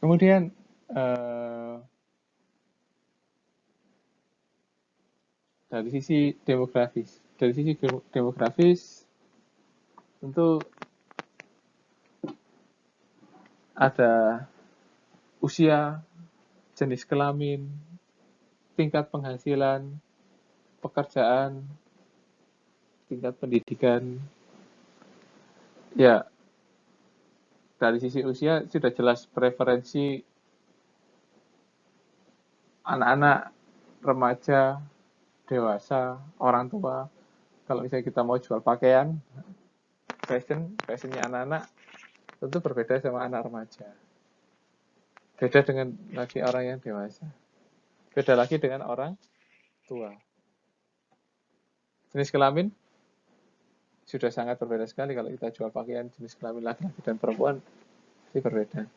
Kemudian dari sisi demografis tentu ada usia, jenis kelamin, tingkat penghasilan, pekerjaan, tingkat pendidikan. Ya, dari sisi usia sudah jelas preferensi anak-anak, remaja, dewasa, orang tua. Kalau misalnya kita mau jual pakaian, fashionnya anak-anak tentu berbeda sama anak remaja. Beda dengan lagi orang yang dewasa. Beda lagi dengan orang tua. Jenis kelamin sudah sangat berbeda sekali kalau kita jual pakaian jenis kelamin laki-laki dan perempuan itu berbeda.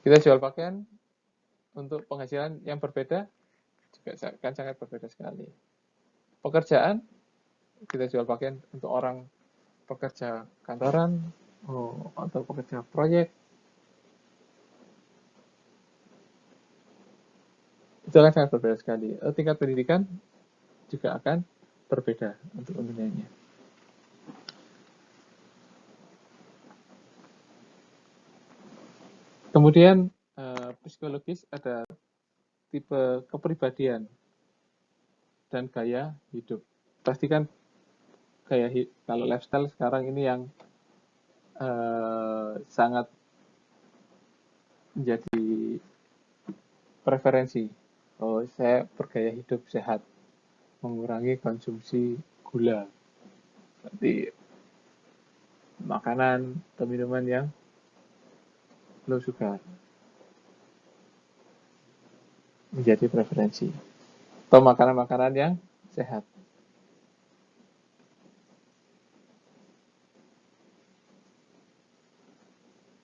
Kita jual pakaian untuk penghasilan yang berbeda juga akan sangat berbeda sekali. Pekerjaan kita jual pakaian untuk orang pekerja kantoran atau pekerja proyek itu akan sangat berbeda sekali. Tingkat pendidikan juga akan berbeda untuk menilainya. Kemudian psikologis ada tipe kepribadian dan gaya hidup. Pastikan kalau lifestyle sekarang ini yang sangat menjadi preferensi. Saya bergaya hidup sehat, mengurangi konsumsi gula, berarti makanan atau minuman yang low sugar menjadi preferensi, atau makanan-makanan yang sehat.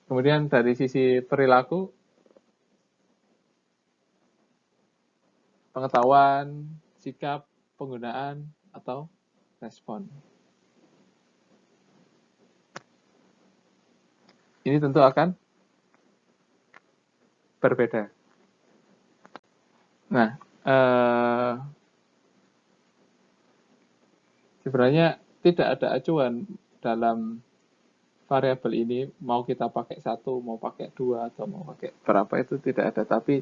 Kemudian dari sisi perilaku, pengetahuan, sikap, penggunaan, atau respon. Ini tentu akan berbeda. Nah, sebenarnya tidak ada acuan dalam variabel ini, mau kita pakai 1, mau pakai 2, atau mau pakai berapa itu tidak ada, tapi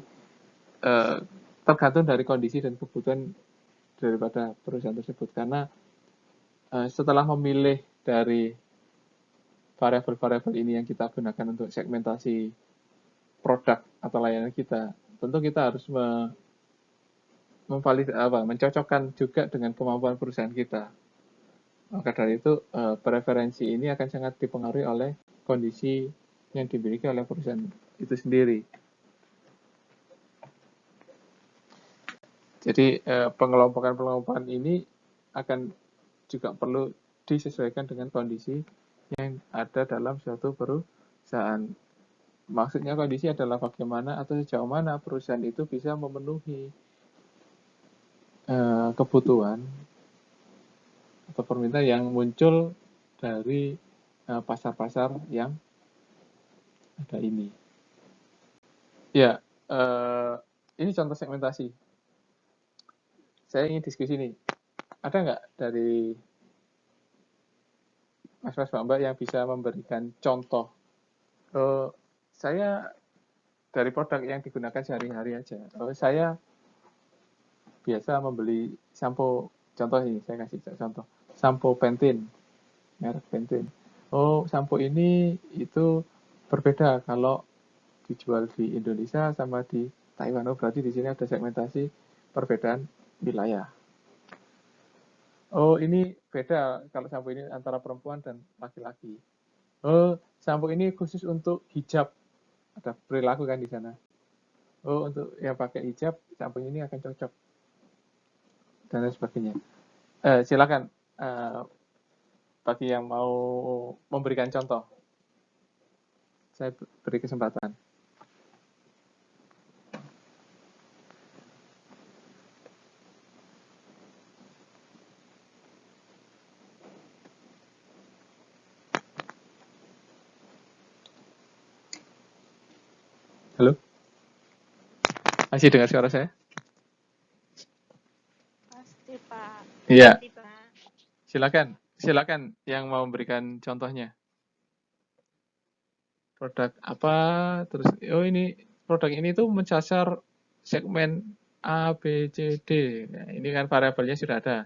tergantung dari kondisi dan kebutuhan daripada perusahaan tersebut. Karena setelah memilih dari variabel-variabel ini yang kita gunakan untuk segmentasi produk atau layanan kita, tentu kita harus mencocokkan juga dengan kemampuan perusahaan kita. Maka dari itu, preferensi ini akan sangat dipengaruhi oleh kondisi yang dimiliki oleh perusahaan itu sendiri. Jadi, pengelompokan ini akan juga perlu disesuaikan dengan kondisi yang ada dalam suatu perusahaan. Maksudnya kondisi adalah bagaimana atau sejauh mana perusahaan itu bisa memenuhi kebutuhan atau permintaan yang muncul dari pasar-pasar yang ada ini. Ya, ini contoh segmentasi. Saya ingin diskusi nih. Ada nggak dari mas-mas mbak yang bisa memberikan contoh? Saya dari produk yang digunakan sehari-hari aja. Saya biasa membeli sampo. Contoh ini, saya kasih contoh. Sampo Pantene, merek Pantene. Sampo ini itu berbeda kalau dijual di Indonesia sama di Taiwan. Berarti di sini ada segmentasi perbedaan wilayah. Ini beda kalau sampo ini antara perempuan dan laki-laki. Sampo ini khusus untuk hijab. Ada perilaku kan di sana. Untuk yang pakai hijab, sampo ini akan cocok. Dan lain sebagainya. Silakan bagi yang mau memberikan contoh. Saya beri kesempatan. Masih dengar suara saya? Pasti, Pak. Iya, Pasti, Pak. silakan yang mau memberikan contohnya. Produk apa, terus oh ini produk ini tuh menyasar segmen A, B, C, D. Nah, ini kan variabelnya sudah ada.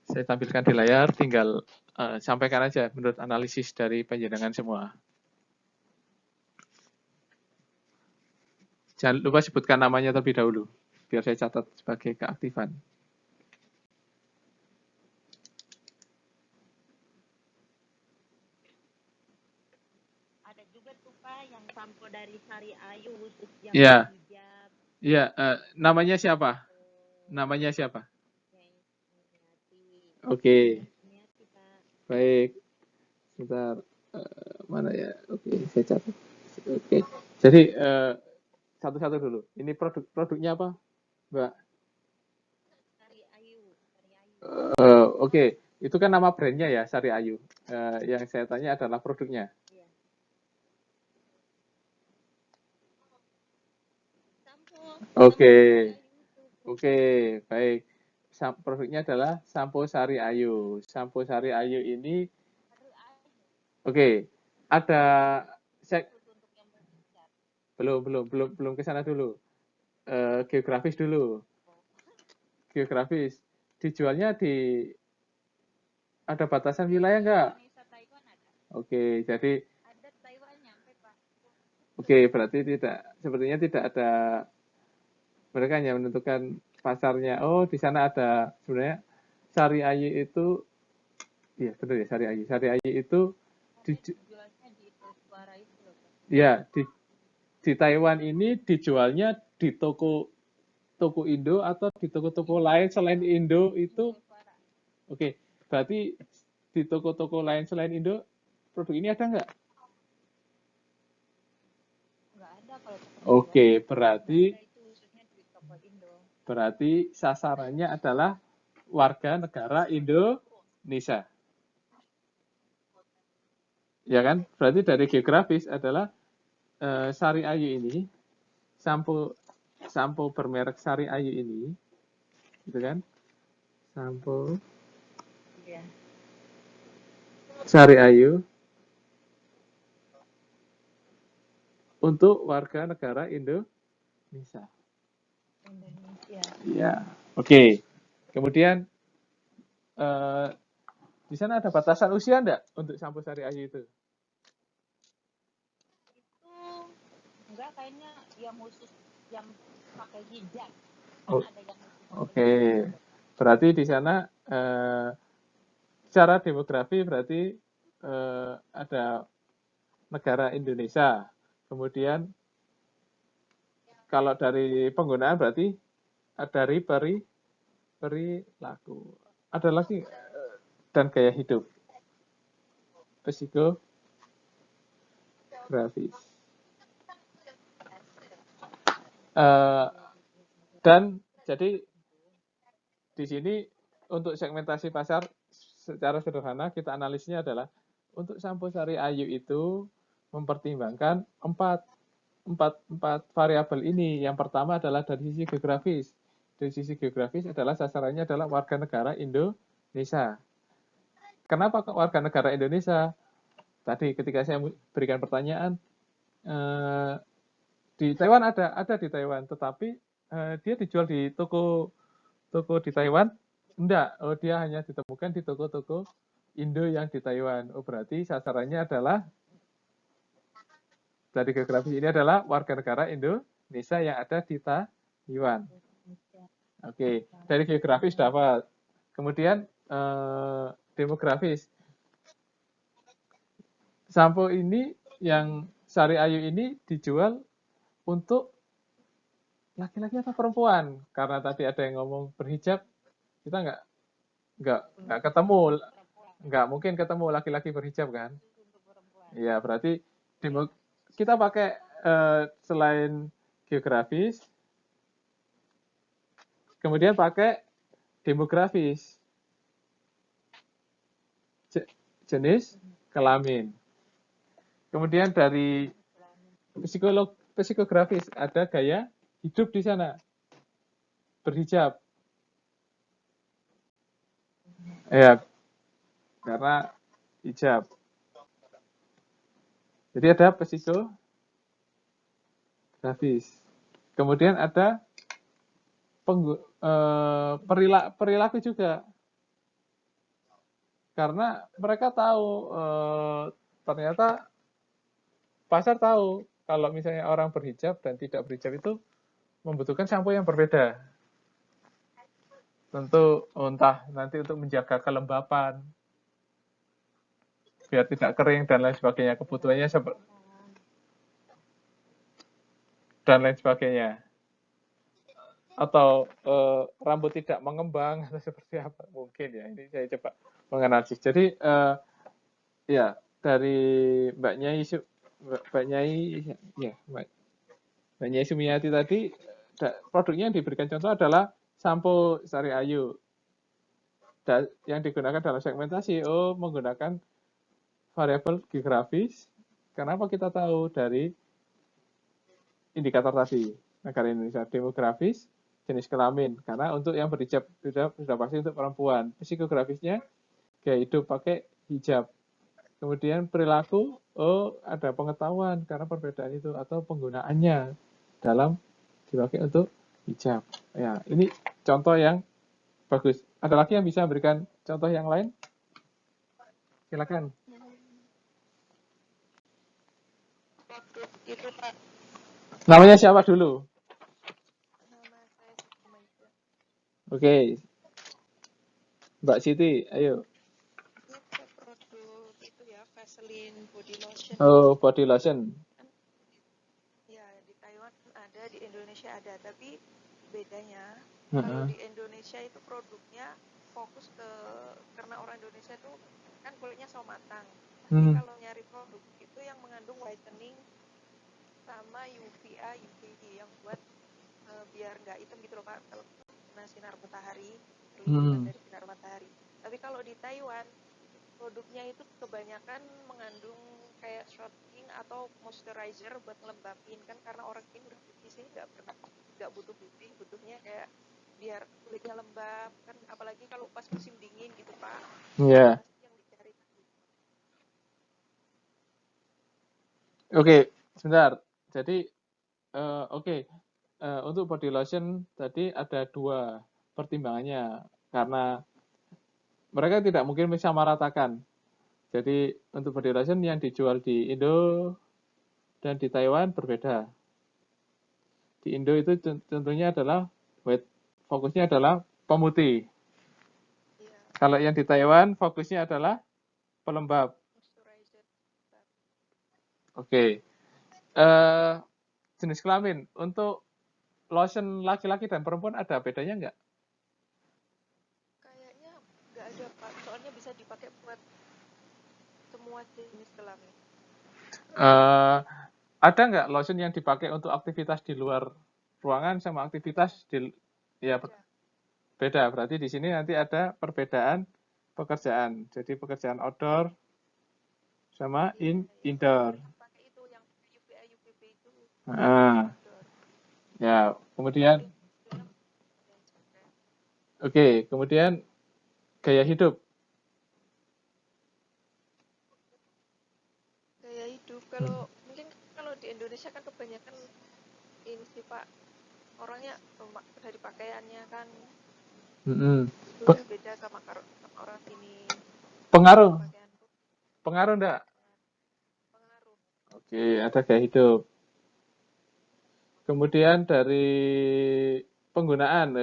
Saya tampilkan di layar, tinggal sampaikan aja menurut analisis dari penjenengan semua. Jangan lupa sebutkan namanya terlebih dahulu, biar saya catat sebagai keaktifan. Ada juga tuh, Pak, yang sampo dari Sari Ayu khusus yang Iya, hijab. iya. Namanya siapa? Namanya siapa? Oke, Niati, Pak. baik. Sebentar, mana ya? Oke, saya catat. Oke, jadi satu-satu dulu. Ini produknya apa, Mbak? Sari Ayu. Oke, itu kan nama brandnya ya, Sari Ayu. Yang saya tanya adalah produknya. Iya. Sampo. Oke, Sari Ayu itu. oke, baik. Produknya adalah sampo Sari Ayu. Sampo Sari Ayu ini, Sari Ayu. oke, ada Khusus untuk yang hijab. belum ke sana dulu. Geografis dulu. Geografis. Dijualnya di ada batasan wilayah nggak? Indonesia Taiwan ada. Oke, jadi Ada Taiwan nyampe, Pak. oke, berarti sepertinya tidak ada, mereka hanya menentukan pasarnya. Oh, di sana ada sebenarnya Sari Ayu itu, iya benar ya, Sari Ayu. Sari Ayu itu Jualnya di suara itu loh, Pak. ya di Taiwan ini dijualnya di toko Indo atau di toko-toko lain selain Indo itu. Oke, berarti di toko-toko lain selain Indo produk ini ada nggak? Nggak ada kalau toko Oke, Taiwan. berarti Nggak ada, itu khususnya di toko Indo. berarti sasarannya adalah warga negara Indonesia. Ya kan? Berarti dari geografis adalah Sari Ayu ini, sampo bermerek Sari Ayu ini, gitu kan? Sampo Iya. Sari Ayu untuk warga negara Indonesia. Indonesia. Ya, oke. Kemudian di sana ada batasan usia enggak untuk sampo Sari Ayu itu? Itu enggak, kayaknya yang khusus yang pakai hijab. Oh, Kan ada yang khusus oke. Berarti di sana secara demografi berarti ada negara Indonesia. Kemudian kalau dari penggunaan berarti dari perilaku. Ada lagi dan gaya hidup. Psikografis. Dan jadi di sini untuk segmentasi pasar secara sederhana kita analisnya adalah untuk sampo Sari Ayu itu mempertimbangkan empat variabel ini. Yang pertama adalah dari sisi geografis. Dari sisi geografis adalah sasarannya adalah warga negara Indonesia. Kenapa kok warga negara Indonesia? Tadi ketika saya berikan pertanyaan, di Taiwan ada di Taiwan, tetapi dia dijual di toko di Taiwan? Enggak, oh dia hanya ditemukan di toko-toko Indo yang di Taiwan. Oh berarti sasarannya adalah dari geografis ini adalah warga negara Indonesia yang ada di Taiwan. Oke, dari geografis dapat. Kemudian demografis. Sampo ini yang Sari Ayu ini dijual untuk laki-laki atau perempuan? Karena tadi ada yang ngomong berhijab, kita nggak ketemu, nggak mungkin ketemu laki-laki berhijab kan? Iya, berarti kita pakai selain geografis, kemudian pakai demografis, jenis kelamin. Kemudian dari psikografis ada gaya hidup di sana, berhijab. Ya, karena hijab. Jadi ada psikografis. Kemudian ada perilaku juga. Karena mereka tahu ternyata pasar tahu kalau misalnya orang berhijab dan tidak berhijab itu membutuhkan sampo yang berbeda. Tentu entah nanti untuk menjaga kelembapan, biar tidak kering dan lain sebagainya, kebutuhannya dan lain sebagainya. Atau rambut tidak mengembang atau seperti apa mungkin ya. Ini saya coba menganalisis. Jadi ya dari Mbak Nyai Sumiati tadi produknya yang diberikan contoh adalah sampo Sari Ayu. Yang digunakan dalam segmentasi menggunakan variabel geografis. Kenapa kita tahu dari indikator tadi? Negara Indonesia, demografis, jenis kelamin. Karena untuk yang berhijab sudah pasti untuk perempuan. Psikografisnya gaya hidup pakai hijab. Kemudian perilaku, ada pengetahuan karena perbedaan itu atau penggunaannya dalam dipakai untuk hijab. Ya, ini contoh yang bagus. Ada lagi yang bisa memberikan contoh yang lain? Silakan. Itu Pak. Namanya siapa dulu? Nama saya Siti Maida. Oke. Mbak Siti, ayo. Itu produk itu ya, Vaseline body lotion. Oh, body lotion. Ya, di Taiwan ada, di Indonesia ada, tapi bedanya kalau di Indonesia itu produknya fokus karena orang Indonesia itu kan kulitnya sawo matang. Tapi kalau nyari produk itu yang mengandung whitening sama UVA, UVB yang buat biar nggak hitam gitu loh Pak, kalau kena sinar matahari, perlindungan dari sinar matahari. Tapi kalau di Taiwan produknya itu kebanyakan mengandung kayak shortening atau moisturizer buat ngelembapin, kan karena orang ini udah putih sih nggak butuh putih, butuhnya kayak biar kulitnya lembab kan, apalagi kalau pas musim dingin gitu Pak. Iya. Yang dicari. Oke, sebentar. Jadi untuk body lotion tadi ada dua pertimbangannya karena mereka tidak mungkin bisa meratakan. Jadi untuk body lotion yang dijual di Indo dan di Taiwan berbeda. Di Indo itu tentunya adalah fokusnya adalah pemutih. Kalau yang di Taiwan fokusnya adalah pelembab. Oke. Jenis kelamin untuk lotion laki-laki dan perempuan ada bedanya nggak? Kayaknya nggak ada Pak, soalnya bisa dipakai buat semua jenis kelamin. Ada nggak lotion yang dipakai untuk aktivitas di luar ruangan sama aktivitas di beda. Berarti di sini nanti ada perbedaan pekerjaan. Jadi pekerjaan outdoor sama indoor. Pakai itu yang UVA UVB itu. Ya, kemudian kemudian gaya hidup. Gaya hidup kalau mungkin kalau di Indonesia kan kebanyakan ini sih Pak, orangnya dari pakaiannya kan beda sama orang sini. Pengaruh enggak? Pengaruh. Oke, ada gaya hidup. Kemudian dari penggunaan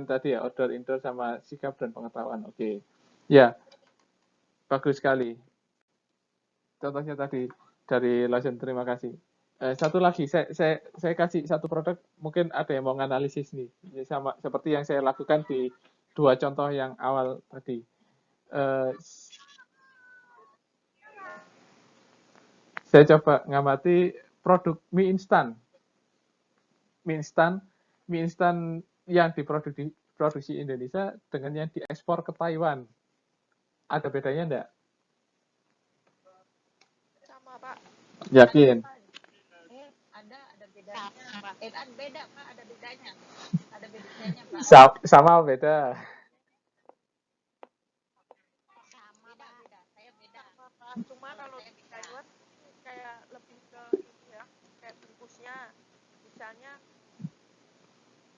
tadi ya, outdoor, indoor sama sikap dan pengetahuan. Oke. Ya. Bagus sekali. Contohnya tadi dari lotion, terima kasih. Satu lagi, saya kasih satu produk, mungkin ada yang mau menganalisis nih, sama seperti yang saya lakukan di dua contoh yang awal tadi. Saya coba ngamati produk mie instan. Mie instan yang diproduksi Indonesia dengan yang diekspor ke Taiwan. Ada bedanya enggak? Sama Pak. Yakin? Ada bedanya Pak. Kan beda Pak, ada bedanya. Ada bedanya Pak. Sama beda. Sama beda. Saya beda. Apa-apa. Cuma kalau saya di beda. Taiwan kayak lebih ke ini ya, kayak bungkusnya. Misalnya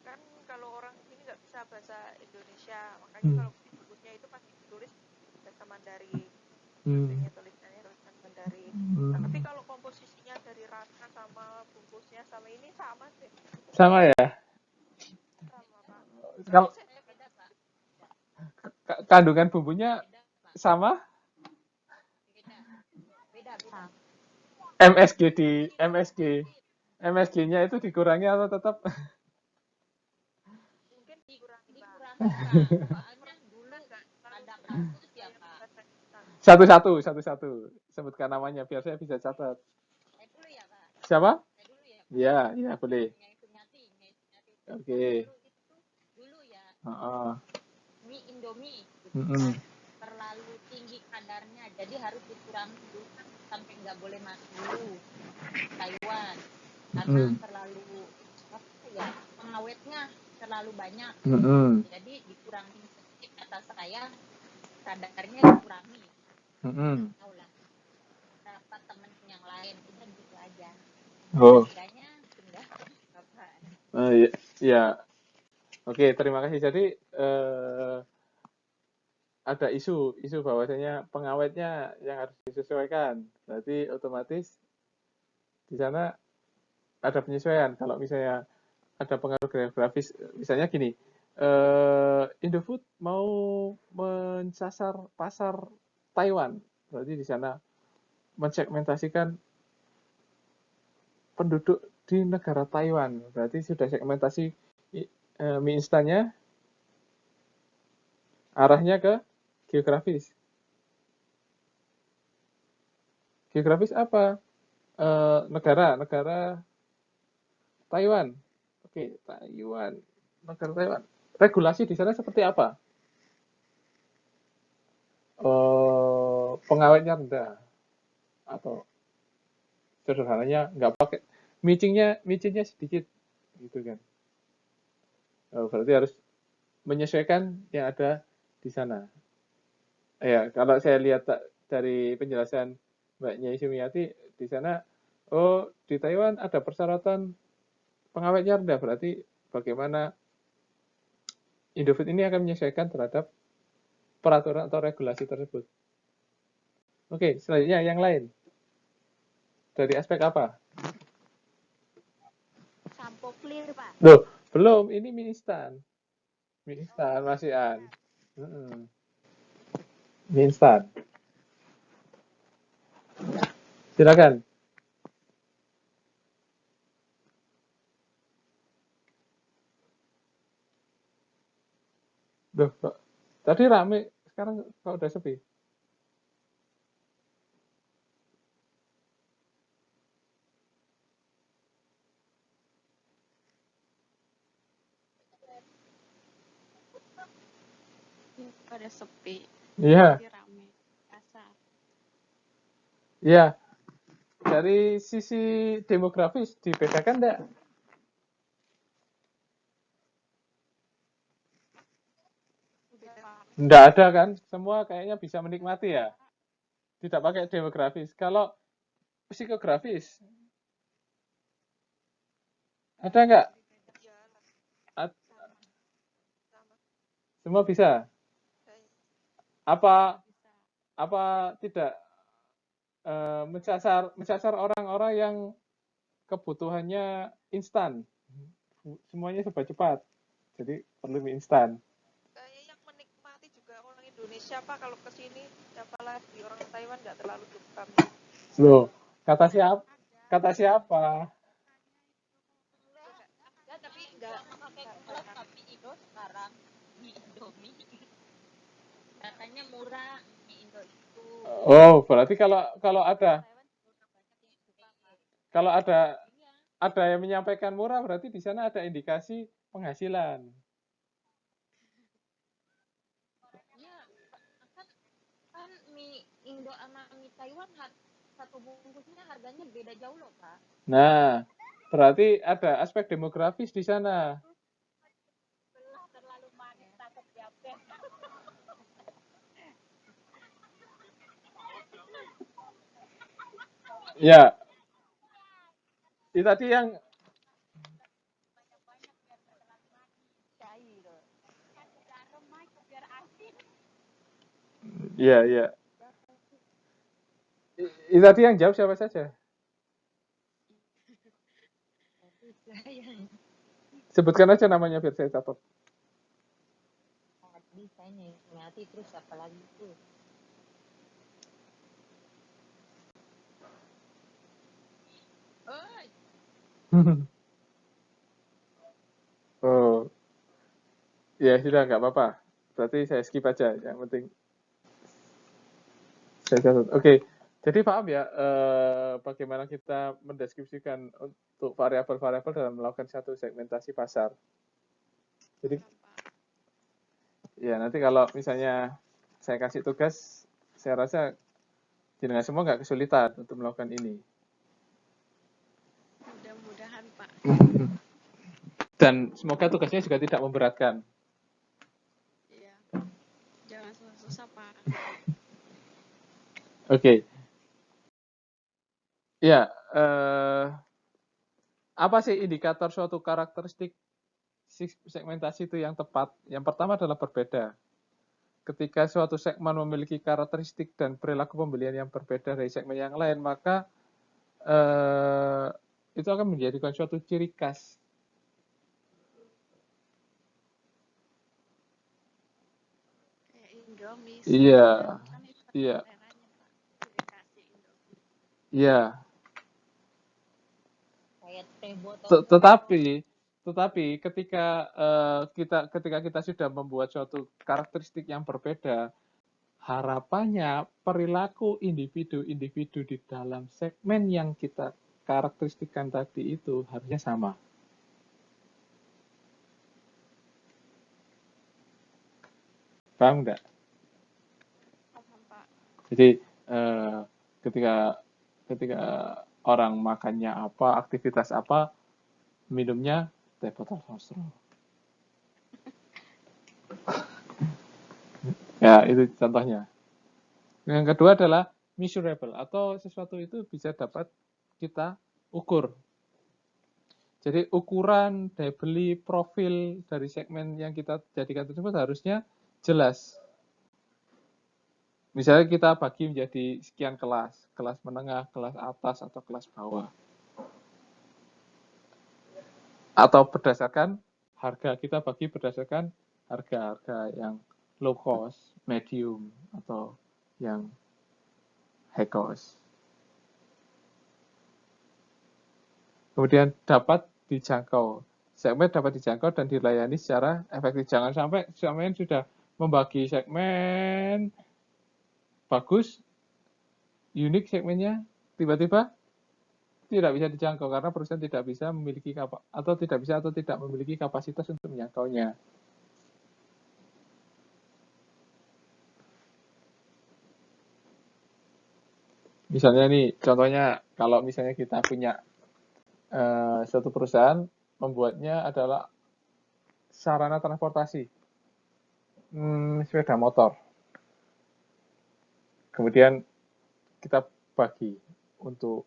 kan kalau orang sini nggak bisa bahasa Indonesia, makanya kalau bungkusnya itu pasti ditulis bahasa Mandarin. Biasanya tulisannya tulisan Mandarin. Tapi kalau komposisinya dari rasa sama bungkusnya sama ini sama sih. Sama ya? Sama Pak. Kalau Saya beda Pak. kandungan bumbunya Beda Pak. sama? Beda. MSG di MSG-nya itu dikurangi atau tetap? Mungkin dikurangi Pak. Soalnya dulu ada kasus ya Pak. Satu-satu. Sebutkan namanya biar saya bisa catat. Saya dulu ya Pak. Siapa? Saya dulu ya Pak. Iya, boleh. Nyai Sunyati. Oke. Dulu ya. Mie Indomie gitu kan. Terlalu tinggi kadarnya, jadi harus dikurangi dulu kan sampai nggak boleh masuk dulu Taiwan karena terlalu apa ya, pengawetnya terlalu banyak. Jadi dikurangi sedikit, kata saya kadarnya dikurangi. Tahu lah dapat temen yang lain, udah gitu aja. Harganya pindah apa? Ya. Oke, terima kasih. Jadi ada isu bahwasanya pengawetnya yang harus disesuaikan. Berarti otomatis di sana ada penyesuaian. Kalau misalnya ada pengaruh geografis, misalnya gini, Indofood mau mencasar pasar Taiwan, berarti di sana mensegmentasikan penduduk di negara Taiwan, berarti sudah segmentasi mie instannya arahnya ke geografis. Geografis apa? Negara Taiwan. Oke, Taiwan. Negara Taiwan. Regulasi di sana seperti apa? Pengawetnya rendah. Atau sederhananya nggak pakai. Micinnya sedikit. Gitu kan. Berarti harus menyesuaikan yang ada di sana. Ya, kalau saya lihat dari penjelasan Mbak Nyai Sumiati, di sana, di Taiwan ada persyaratan pengawetnya rendah, berarti bagaimana Indofood ini akan menyesuaikan terhadap peraturan atau regulasi tersebut. Oke, selanjutnya yang lain. Dari aspek apa? Sampo clear Pak. Loh, belum, ini mie instan. Mie instan, masih an. Mie instan. Silakan. Loh, kok tadi rame, sekarang kok udah sepi? Pada sepi. Iya. Rame. Pasar. Iya. Dari sisi demografis dibedakan enggak? Enggak ada kan? Semua kayaknya bisa menikmati ya. Tidak pakai demografis. Kalau psikografis, ada enggak? Semua bisa. Apa tidak mencasar orang-orang yang kebutuhannya instan, semuanya serba cepat, jadi perlu mie instan. Kayaknya yang menikmati juga orang Indonesia Pak, kalau kesini apalagi orang Taiwan nggak terlalu suka mie. Loh, kata siapa? Enggak, tapi enggak pakai klub tapi Indo sekarang mie Indomie. Katanya murah mie Indo itu. Oh, berarti kalau ada yang menyampaikan murah, berarti di sana ada indikasi penghasilan. Iya, kan mie Indo sama mie Taiwan satu bungkusnya harganya beda jauh loh Pak. Nah, Berarti ada aspek demografis di sana. Terlalu manis takut diabetes. Ya, itu tadi yang iya. Itu tadi yang jawab siapa saja? Sebutkan aja namanya biar saya catat. Bisa nyati terus apalagi itu. Oh, ya sudah nggak apa-apa. Berarti saya skip aja. Yang penting saya catat. Oke, jadi paham ya bagaimana kita mendeskripsikan untuk variabel-variabel dalam melakukan satu segmentasi pasar. Jadi ya nanti kalau misalnya saya kasih tugas, saya rasa jenengan semua nggak kesulitan untuk melakukan ini. Mudah-mudahan, Pak. Dan semoga tugasnya juga tidak memberatkan. Iya. Jangan susah-susah, Pak. Oke. Ya, apa sih indikator suatu karakteristik segmentasi itu yang tepat? Yang pertama adalah berbeda. Ketika suatu segmen memiliki karakteristik dan perilaku pembelian yang berbeda dari segmen yang lain, maka itu akan menjadikan suatu ciri khas. Kayak Indomie. Iya. Kan itu Iya. seleranya, Pak. Ciri khasnya Indomie. Iya. Kayak teh botol. Tetapi ketika kita sudah membuat suatu karakteristik yang berbeda, harapannya perilaku individu-individu di dalam segmen yang kita karakteristikkan tadi itu harusnya sama. Paham nggak? Paham, Pak. Jadi ketika orang makannya apa, aktivitas apa, minumnya teh botol sosro. Ya, itu contohnya. Yang kedua adalah measurable, atau sesuatu itu bisa dapat kita ukur. Jadi ukuran, daya beli, profil dari segmen yang kita jadikan tersebut harusnya jelas. Misalnya kita bagi menjadi sekian kelas, kelas menengah, kelas atas, atau kelas bawah. Atau berdasarkan harga, kita bagi berdasarkan harga-harga yang low cost, medium, atau yang high cost. Kemudian dapat dijangkau. Segmen dapat dijangkau dan dilayani secara efektif. Jangan sampai segmen sudah membagi segmen bagus, unik segmennya, tiba-tiba tidak bisa dijangkau karena perusahaan tidak bisa memiliki atau tidak memiliki kapasitas untuk menjangkaunya. Misalnya nih, contohnya kalau misalnya kita punya suatu perusahaan membuatnya adalah sarana transportasi, sepeda motor. Kemudian kita bagi untuk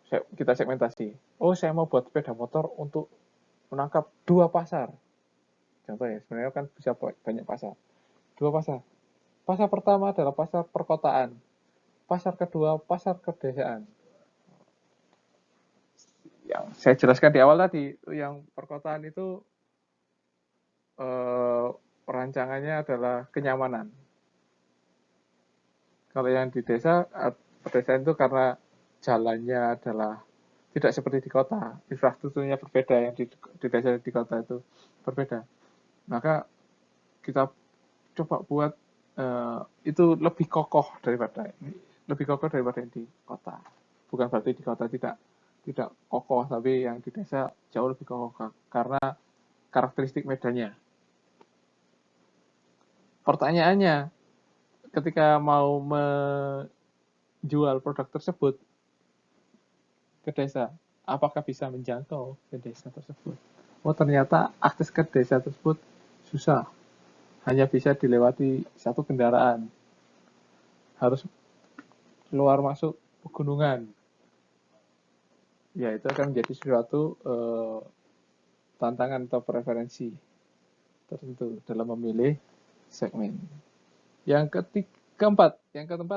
kita segmentasi. Oh, saya mau buat sepeda motor untuk menangkap 2 pasar. Contohnya, sebenarnya kan bisa banyak pasar. 2 pasar. Pasar pertama adalah pasar perkotaan. Pasar kedua, pasar pedesaan. Yang saya jelaskan di awal tadi, yang perkotaan itu perancangannya adalah kenyamanan. Kalau yang di desa, pedesaan itu karena jalannya adalah tidak seperti di kota, infrastrukturnya berbeda, yang di desa di kota itu berbeda. Maka kita coba buat itu lebih kokoh daripada yang di kota. Bukan berarti di kota tidak kokoh, tapi yang di desa jauh lebih kokoh karena karakteristik medannya. Pertanyaannya, ketika mau menjual produk tersebut ke desa, apakah bisa menjangkau ke desa tersebut. Oh, ternyata akses ke desa tersebut susah. Hanya bisa dilewati satu kendaraan. Harus keluar masuk pegunungan. Ya, itu akan menjadi suatu tantangan atau preferensi tertentu dalam memilih segmen. Yang keempat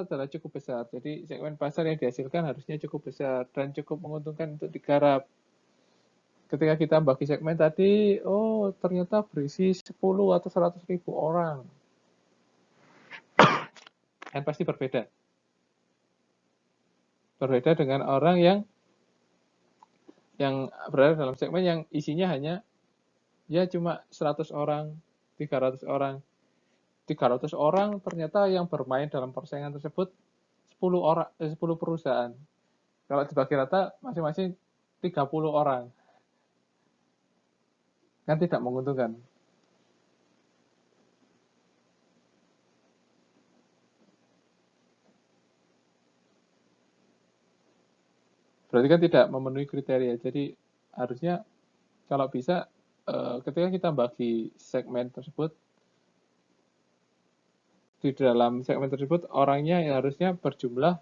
adalah cukup besar. Jadi segmen pasar yang dihasilkan harusnya cukup besar dan cukup menguntungkan untuk digarap. Ketika kita bagi segmen tadi, oh ternyata berisi 10 atau 100 ribu orang. Kan pasti berbeda. Berbeda dengan orang yang berada dalam segmen yang isinya hanya ya cuma 100 orang, 300 orang. 300 orang ternyata yang bermain dalam persaingan tersebut 10 perusahaan. Kalau dibagi rata masing-masing 30 orang. Kan tidak menguntungkan. Berarti kan tidak memenuhi kriteria. Jadi harusnya kalau bisa ketika kita bagi segmen tersebut, di dalam segmen tersebut orangnya ya harusnya berjumlah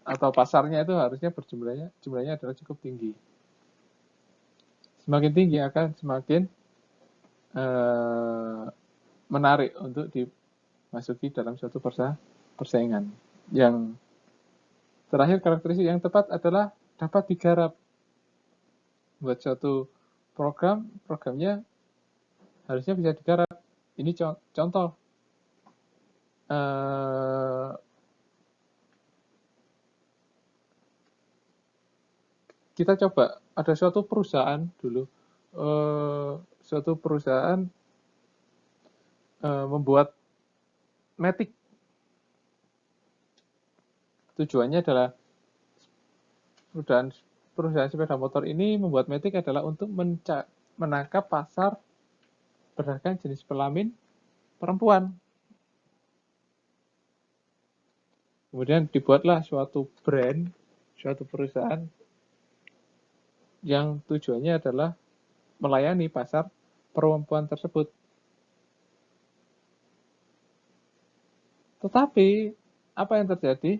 atau pasarnya itu harusnya jumlahnya adalah cukup tinggi. Semakin tinggi akan semakin menarik untuk dimasuki dalam suatu persaingan. Yang terakhir, karakteristik yang tepat adalah dapat digarap. Buat suatu programnya harusnya bisa digarap. Ini contoh. Kita coba, ada suatu perusahaan dulu, suatu perusahaan membuat Matic. Tujuannya adalah perusahaan sepeda motor ini membuat Matic adalah untuk menangkap pasar berdasarkan jenis kelamin perempuan. Kemudian dibuatlah suatu brand, suatu perusahaan yang tujuannya adalah melayani pasar perempuan tersebut. Tetapi apa yang terjadi?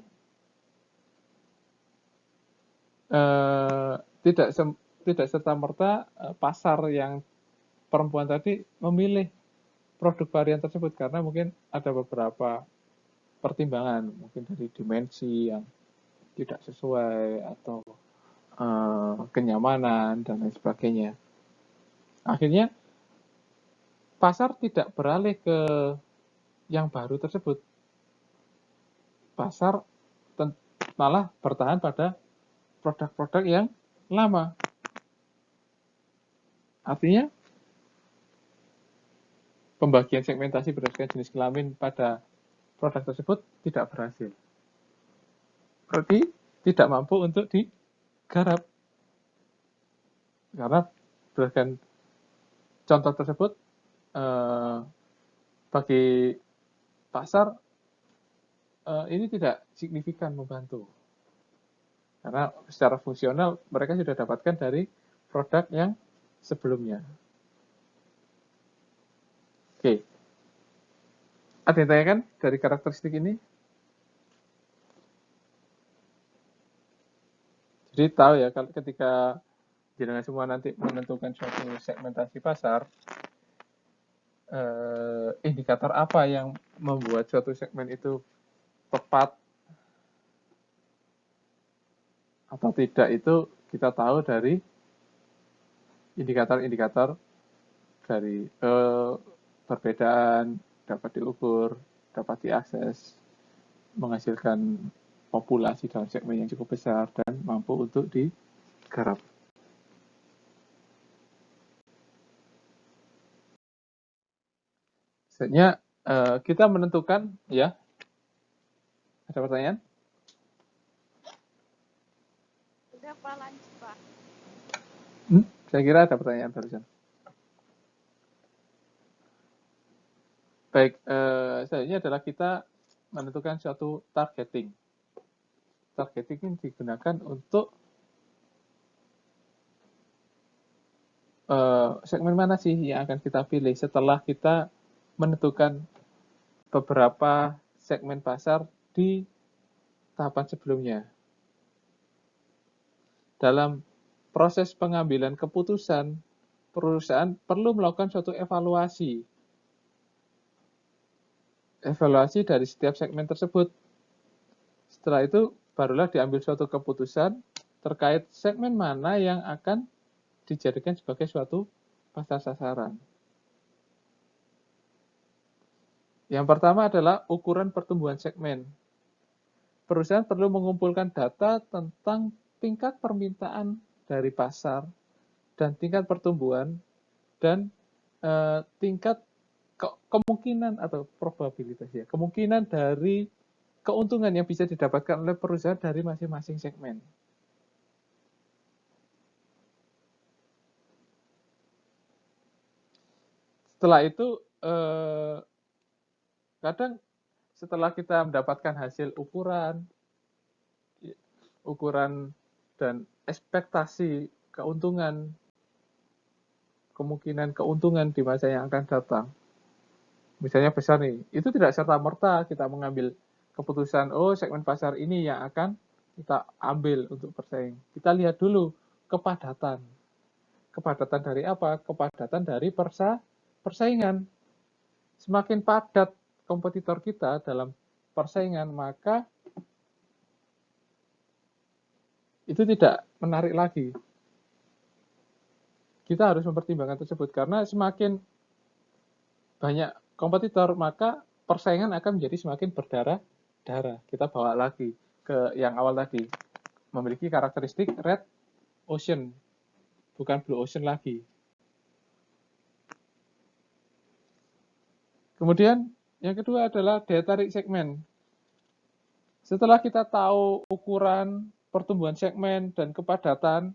Tidak serta-merta pasar yang perempuan tadi memilih produk varian tersebut karena mungkin ada beberapa pertimbangan, mungkin dari dimensi yang tidak sesuai atau kenyamanan dan lain sebagainya. Akhirnya pasar tidak beralih ke yang baru tersebut. Pasar malah bertahan pada produk-produk yang lama. Artinya pembagian segmentasi berdasarkan jenis kelamin pada produk tersebut tidak berhasil. Berarti tidak mampu untuk digarap. Karena berdasarkan contoh tersebut, bagi pasar ini tidak signifikan membantu. Karena secara fungsional mereka sudah dapatkan dari produk yang sebelumnya. Oke. Ada yang tanyakan dari karakteristik ini? Jadi tahu ya, kalau ketika jenengan semua nanti menentukan suatu segmentasi pasar, indikator apa yang membuat suatu segmen itu tepat atau tidak itu kita tahu dari indikator-indikator dari perbedaan dapat diukur, dapat diakses, menghasilkan populasi dalam segmen yang cukup besar dan mampu untuk digarap. Selanjutnya kita menentukan, ya, ada pertanyaan? Udah Pak, lanjut Pak. Saya kira ada pertanyaan barusan. Baik, selanjutnya adalah kita menentukan suatu targeting. Targeting ini digunakan untuk segmen mana sih yang akan kita pilih setelah kita menentukan beberapa segmen pasar di tahapan sebelumnya. Dalam proses pengambilan keputusan, perusahaan perlu melakukan suatu evaluasi. Evaluasi dari setiap segmen tersebut. Setelah itu, barulah diambil suatu keputusan terkait segmen mana yang akan dijadikan sebagai suatu pasar sasaran. Yang pertama adalah ukuran pertumbuhan segmen. Perusahaan perlu mengumpulkan data tentang tingkat permintaan dari pasar dan tingkat pertumbuhan dan tingkat kemungkinan atau probabilitas ya, kemungkinan dari keuntungan yang bisa didapatkan oleh perusahaan dari masing-masing segmen. Setelah itu, kadang setelah kita mendapatkan hasil ukuran dan ekspektasi keuntungan, kemungkinan keuntungan di masa yang akan datang, misalnya besar nih, itu tidak serta-merta kita mengambil keputusan, oh segmen pasar ini yang akan kita ambil untuk bersaing. Kita lihat dulu kepadatan. Kepadatan dari apa? Kepadatan dari persaingan. Semakin padat kompetitor kita dalam persaingan, maka itu tidak menarik lagi. Kita harus mempertimbangkan tersebut, karena semakin banyak kompetitor, maka persaingan akan menjadi semakin berdarah-darah. Kita bawa lagi ke yang awal tadi, memiliki karakteristik red ocean, bukan blue ocean lagi. Kemudian yang kedua adalah daya tarik segmen. Setelah kita tahu ukuran pertumbuhan segmen dan kepadatan,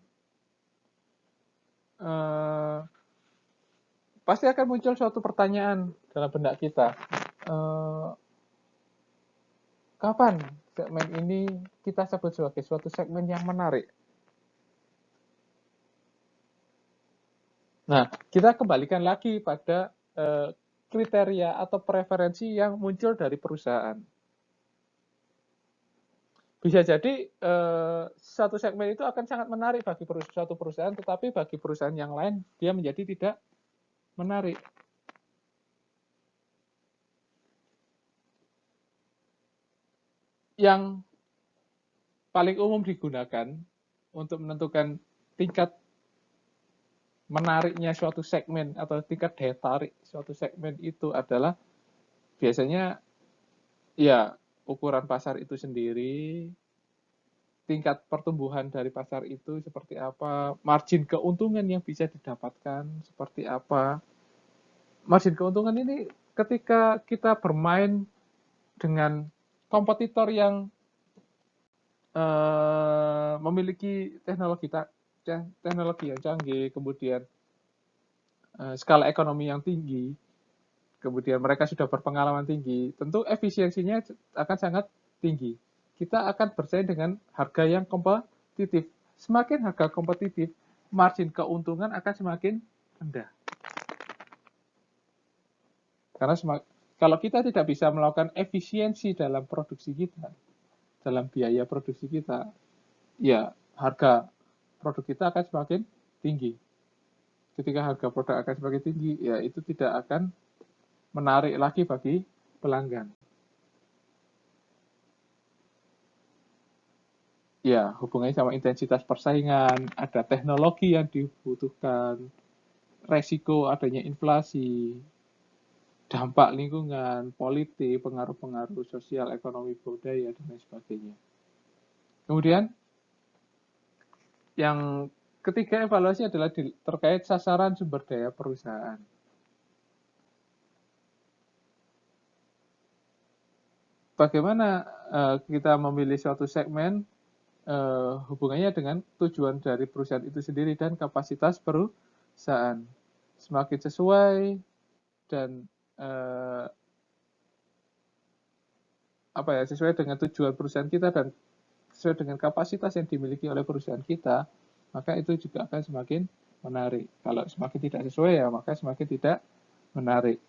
pasti akan muncul suatu pertanyaan dalam benak kita. Kapan segmen ini kita sebut sebagai suatu segmen yang menarik? Nah, kita kembalikan lagi pada kriteria atau preferensi yang muncul dari perusahaan. Bisa jadi satu segmen itu akan sangat menarik bagi suatu perusahaan, tetapi bagi perusahaan yang lain dia menjadi tidak menarik. Yang paling umum digunakan untuk menentukan tingkat menariknya suatu segmen atau tingkat daya tarik suatu segmen itu adalah biasanya ya ukuran pasar itu sendiri, tingkat pertumbuhan dari pasar itu seperti apa, margin keuntungan yang bisa didapatkan seperti apa. Margin keuntungan ini ketika kita bermain dengan kompetitor yang memiliki teknologi yang canggih, kemudian skala ekonomi yang tinggi, kemudian mereka sudah berpengalaman tinggi, tentu efisiensinya akan sangat tinggi. Kita akan bersaing dengan harga yang kompetitif. Semakin harga kompetitif, margin keuntungan akan semakin rendah. Karena kalau kita tidak bisa melakukan efisiensi dalam produksi kita, dalam biaya produksi kita, ya harga produk kita akan semakin tinggi. Ketika harga produk akan semakin tinggi, ya itu tidak akan menarik lagi bagi pelanggan. Ya, hubungannya sama intensitas persaingan, ada teknologi yang dibutuhkan, resiko adanya inflasi, dampak lingkungan, politik, pengaruh-pengaruh sosial, ekonomi, budaya, dan lain sebagainya. Kemudian, yang ketiga evaluasi adalah terkait sasaran sumber daya perusahaan. Bagaimana kita memilih suatu segmen, hubungannya dengan tujuan dari perusahaan itu sendiri dan kapasitas perusahaan. Semakin sesuai dan sesuai dengan tujuan perusahaan kita dan sesuai dengan kapasitas yang dimiliki oleh perusahaan kita, maka itu juga akan semakin menarik. Kalau semakin tidak sesuai ya maka semakin tidak menarik.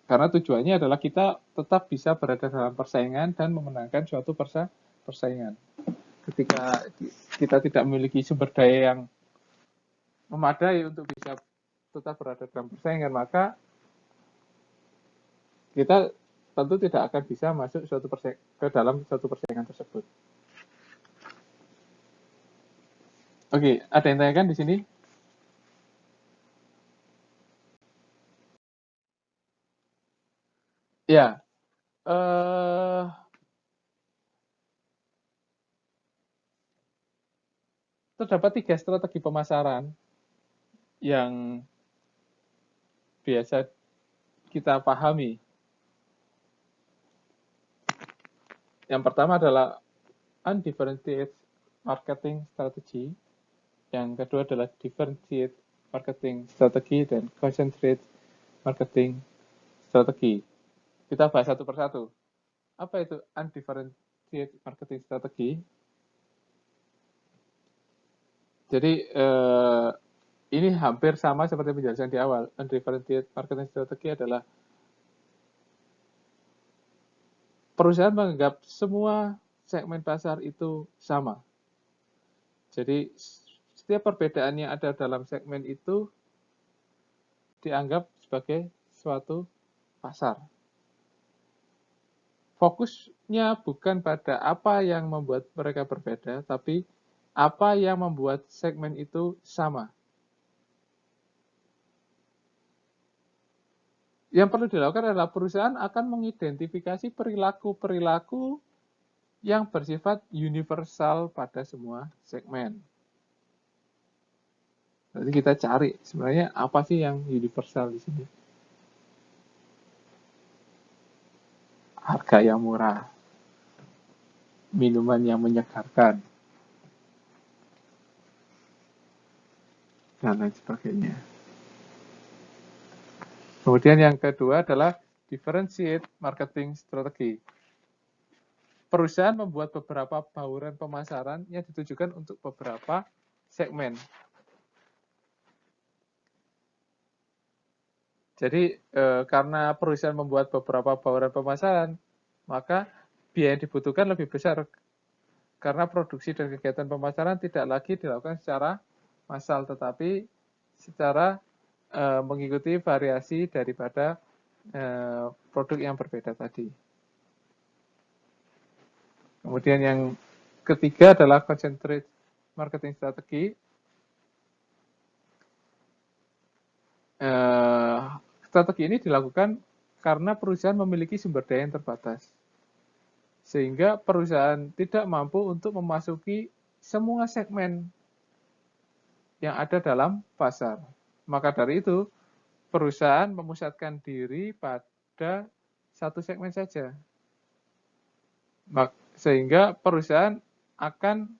Karena tujuannya adalah kita tetap bisa berada dalam persaingan dan memenangkan suatu persaingan. Ketika kita tidak memiliki sumber daya yang memadai untuk bisa tetap berada dalam persaingan, maka kita tentu tidak akan bisa masuk ke dalam suatu persaingan tersebut. Oke, ada yang tanyakan di sini? Ya, terdapat 3 strategi pemasaran yang biasa kita pahami. Yang pertama adalah undifferentiated marketing strategy. Yang kedua adalah differentiated marketing strategy dan concentrated marketing strategy. Kita bahas satu persatu. Apa itu undifferentiated marketing strategy? Jadi ini hampir sama seperti penjelasan di awal. Undifferentiated marketing strategy adalah perusahaan menganggap semua segmen pasar itu sama. Jadi setiap perbedaan yang ada dalam segmen itu dianggap sebagai suatu pasar. Fokusnya bukan pada apa yang membuat mereka berbeda, tapi apa yang membuat segmen itu sama. Yang perlu dilakukan adalah perusahaan akan mengidentifikasi perilaku-perilaku yang bersifat universal pada semua segmen. Nanti kita cari sebenarnya apa sih yang universal di sini. Harga yang murah, minuman yang menyegarkan, dan lain sebagainya. Kemudian yang kedua adalah differentiate marketing strategy. Perusahaan membuat beberapa bauran pemasaran yang ditujukan untuk beberapa segmen. Jadi karena perusahaan membuat beberapa bauran pemasaran, maka biaya yang dibutuhkan lebih besar. Karena produksi dan kegiatan pemasaran tidak lagi dilakukan secara massal, tetapi secara mengikuti variasi daripada produk yang berbeda tadi. Kemudian yang ketiga adalah concentrate marketing strategy. Strategi ini dilakukan karena perusahaan memiliki sumber daya yang terbatas. Sehingga perusahaan tidak mampu untuk memasuki semua segmen yang ada dalam pasar. Maka dari itu, perusahaan memusatkan diri pada satu segmen saja. Sehingga perusahaan akan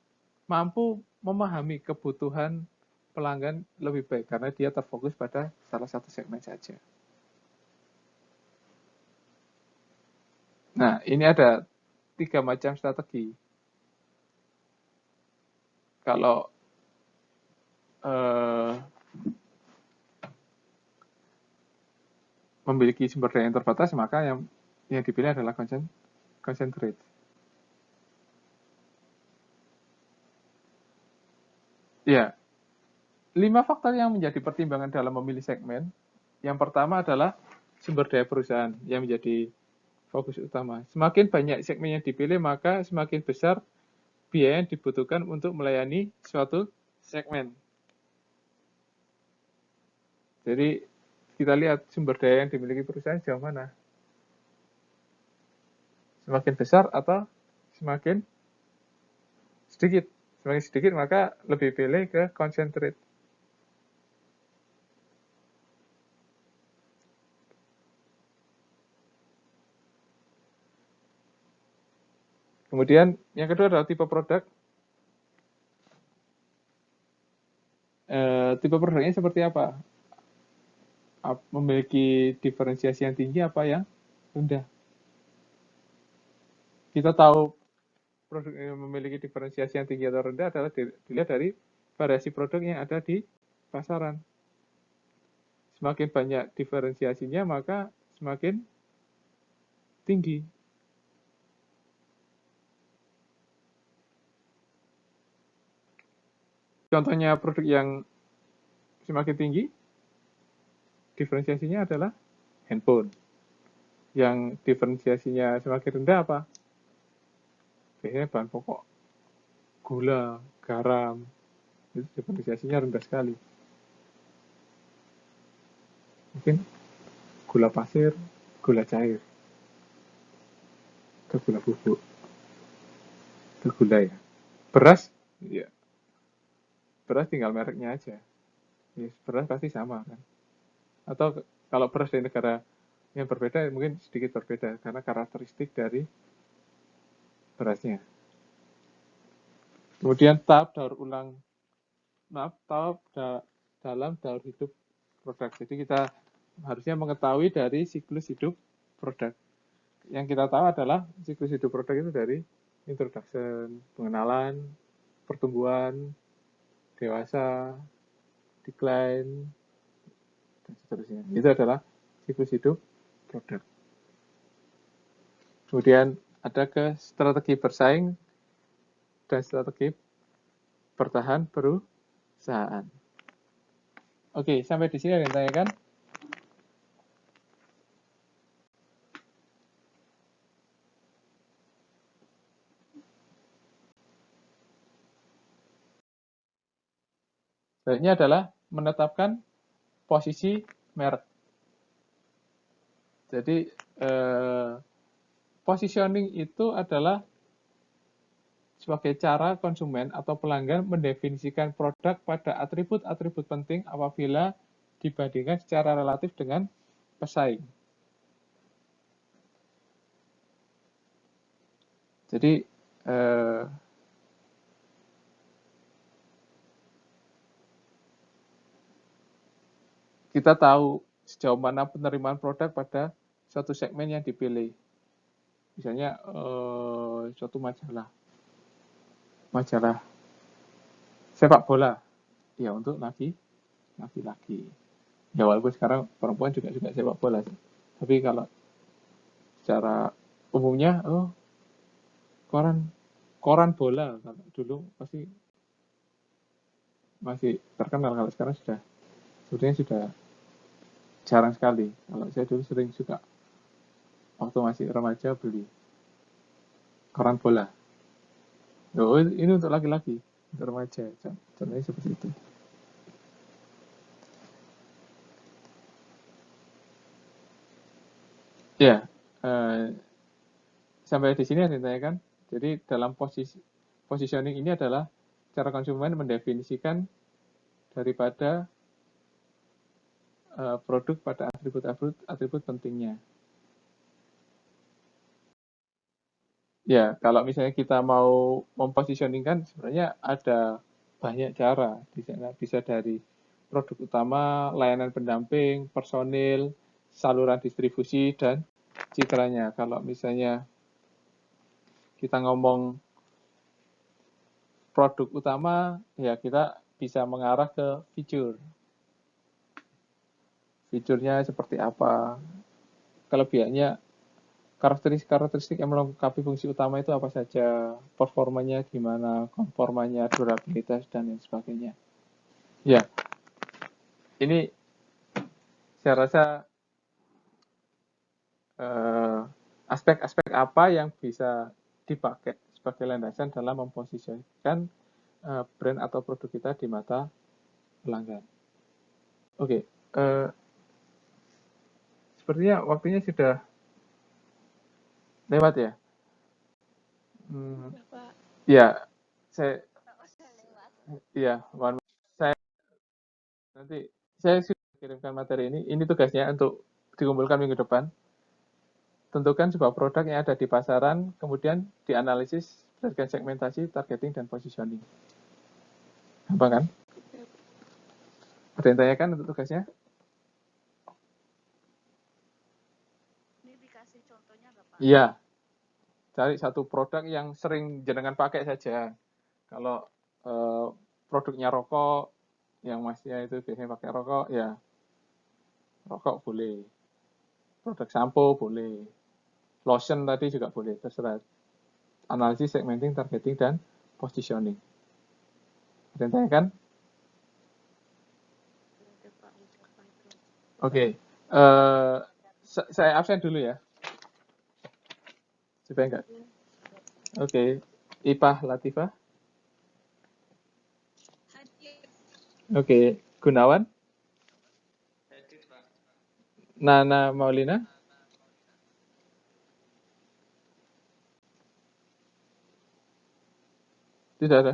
mampu memahami kebutuhan pelanggan lebih baik karena dia terfokus pada salah satu segmen saja. Nah, ini ada 3 macam strategi. Kalau memiliki sumber daya yang terbatas, maka yang dipilih adalah concentrate. Ya, 5 faktor yang menjadi pertimbangan dalam memilih segmen. Yang pertama adalah sumber daya perusahaan yang menjadi fokus utama. Semakin banyak segmen yang dipilih, maka semakin besar biaya yang dibutuhkan untuk melayani suatu segmen. Jadi, kita lihat sumber daya yang dimiliki perusahaan sejauh mana. Semakin besar atau semakin sedikit. Semakin sedikit, maka lebih pilih ke concentrate. Kemudian yang kedua adalah tipe produk. Tipe produknya seperti apa? Memiliki diferensiasi yang tinggi apa yang rendah? Kita tahu produk yang memiliki diferensiasi yang tinggi atau rendah adalah dilihat dari variasi produk yang ada di pasaran. Semakin banyak diferensiasinya, maka semakin tinggi. Contohnya produk yang semakin tinggi, diferensiasinya adalah handphone. Yang diferensiasinya semakin rendah apa? Biasanya bahan pokok, gula, garam, itu diferensiasinya rendah sekali. Mungkin gula pasir, gula cair, atau gula bubuk, itu gula ya. Beras, ya, beras tinggal mereknya aja. Ya, beras pasti sama kan. Atau kalau beras dari negara yang berbeda mungkin sedikit berbeda karena karakteristik dari berasnya. Kemudian tahap daur ulang, dalam daur hidup produk. Jadi kita harusnya mengetahui dari siklus hidup produk. Yang kita tahu adalah siklus hidup produk itu dari introduction, pengenalan, pertumbuhan, dewasa, decline, dan seterusnya. Itu adalah siklus hidup produk. Kemudian ada ke strategi bersaing dan strategi bertahan perusahaan. Oke, sampai di sini ada yang tanyakan? Selanjutnya adalah menetapkan posisi merek. Jadi, positioning itu adalah sebagai cara konsumen atau pelanggan mendefinisikan produk pada atribut-atribut penting apabila dibandingkan secara relatif dengan pesaing. Jadi, kita tahu sejauh mana penerimaan produk pada suatu segmen yang dipilih. Misalnya, suatu majalah sepak bola, ya untuk laki-laki. Ya walaupun sekarang perempuan juga sepak bola. Tapi kalau secara umumnya, koran bola kalau dulu pasti masih terkenal, kalau sekarang sebetulnya sudah jarang sekali. Kalau saya dulu sering suka waktu masih remaja beli koran bola. Oh, ini untuk laki-laki, untuk remaja. Contohnya seperti itu. Ya, sampai di sini ada yang ditanyakan. Jadi dalam positioning ini adalah cara konsumen mendefinisikan daripada produk pada atribut pentingnya. Ya, kalau misalnya kita mau mempositioningkan, sebenarnya ada banyak cara. Bisa dari produk utama, layanan pendamping, personil, saluran distribusi, dan citranya. Kalau misalnya kita ngomong produk utama, ya kita bisa mengarah ke fitur. Fiturnya seperti apa, kelebihannya, karakteristik yang melengkapi fungsi utama itu apa saja, performanya gimana, konformanya, durabilitas, dan lain sebagainya. Ya, ini saya rasa aspek-aspek apa yang bisa dipakai sebagai landasan dalam memposisikan brand atau produk kita di mata pelanggan. Oke, sepertinya waktunya sudah lewat ya. Ya, nanti saya sudah kirimkan materi ini. Ini tugasnya untuk dikumpulkan minggu depan. Tentukan sebuah produk yang ada di pasaran, kemudian dianalisis berdasarkan segmentasi, targeting, dan positioning. Gampang kan? Ada yang tanyakan untuk tugasnya? Ini dikasih contohnya nggak, Pak? Iya. Cari satu produk yang sering jenengan pakai saja. Kalau produknya rokok, yang masnya itu biasanya pakai rokok, ya rokok boleh. Produk sampo boleh. Lotion tadi juga boleh, terserah. Analisis, segmenting, targeting, dan positioning. Ada yang tanyakan? Oke. Saya absen dulu ya. Supaya enggak. Oke. Ipah Latifah. Oke. Gunawan. Nana Maulina. Tidak ada.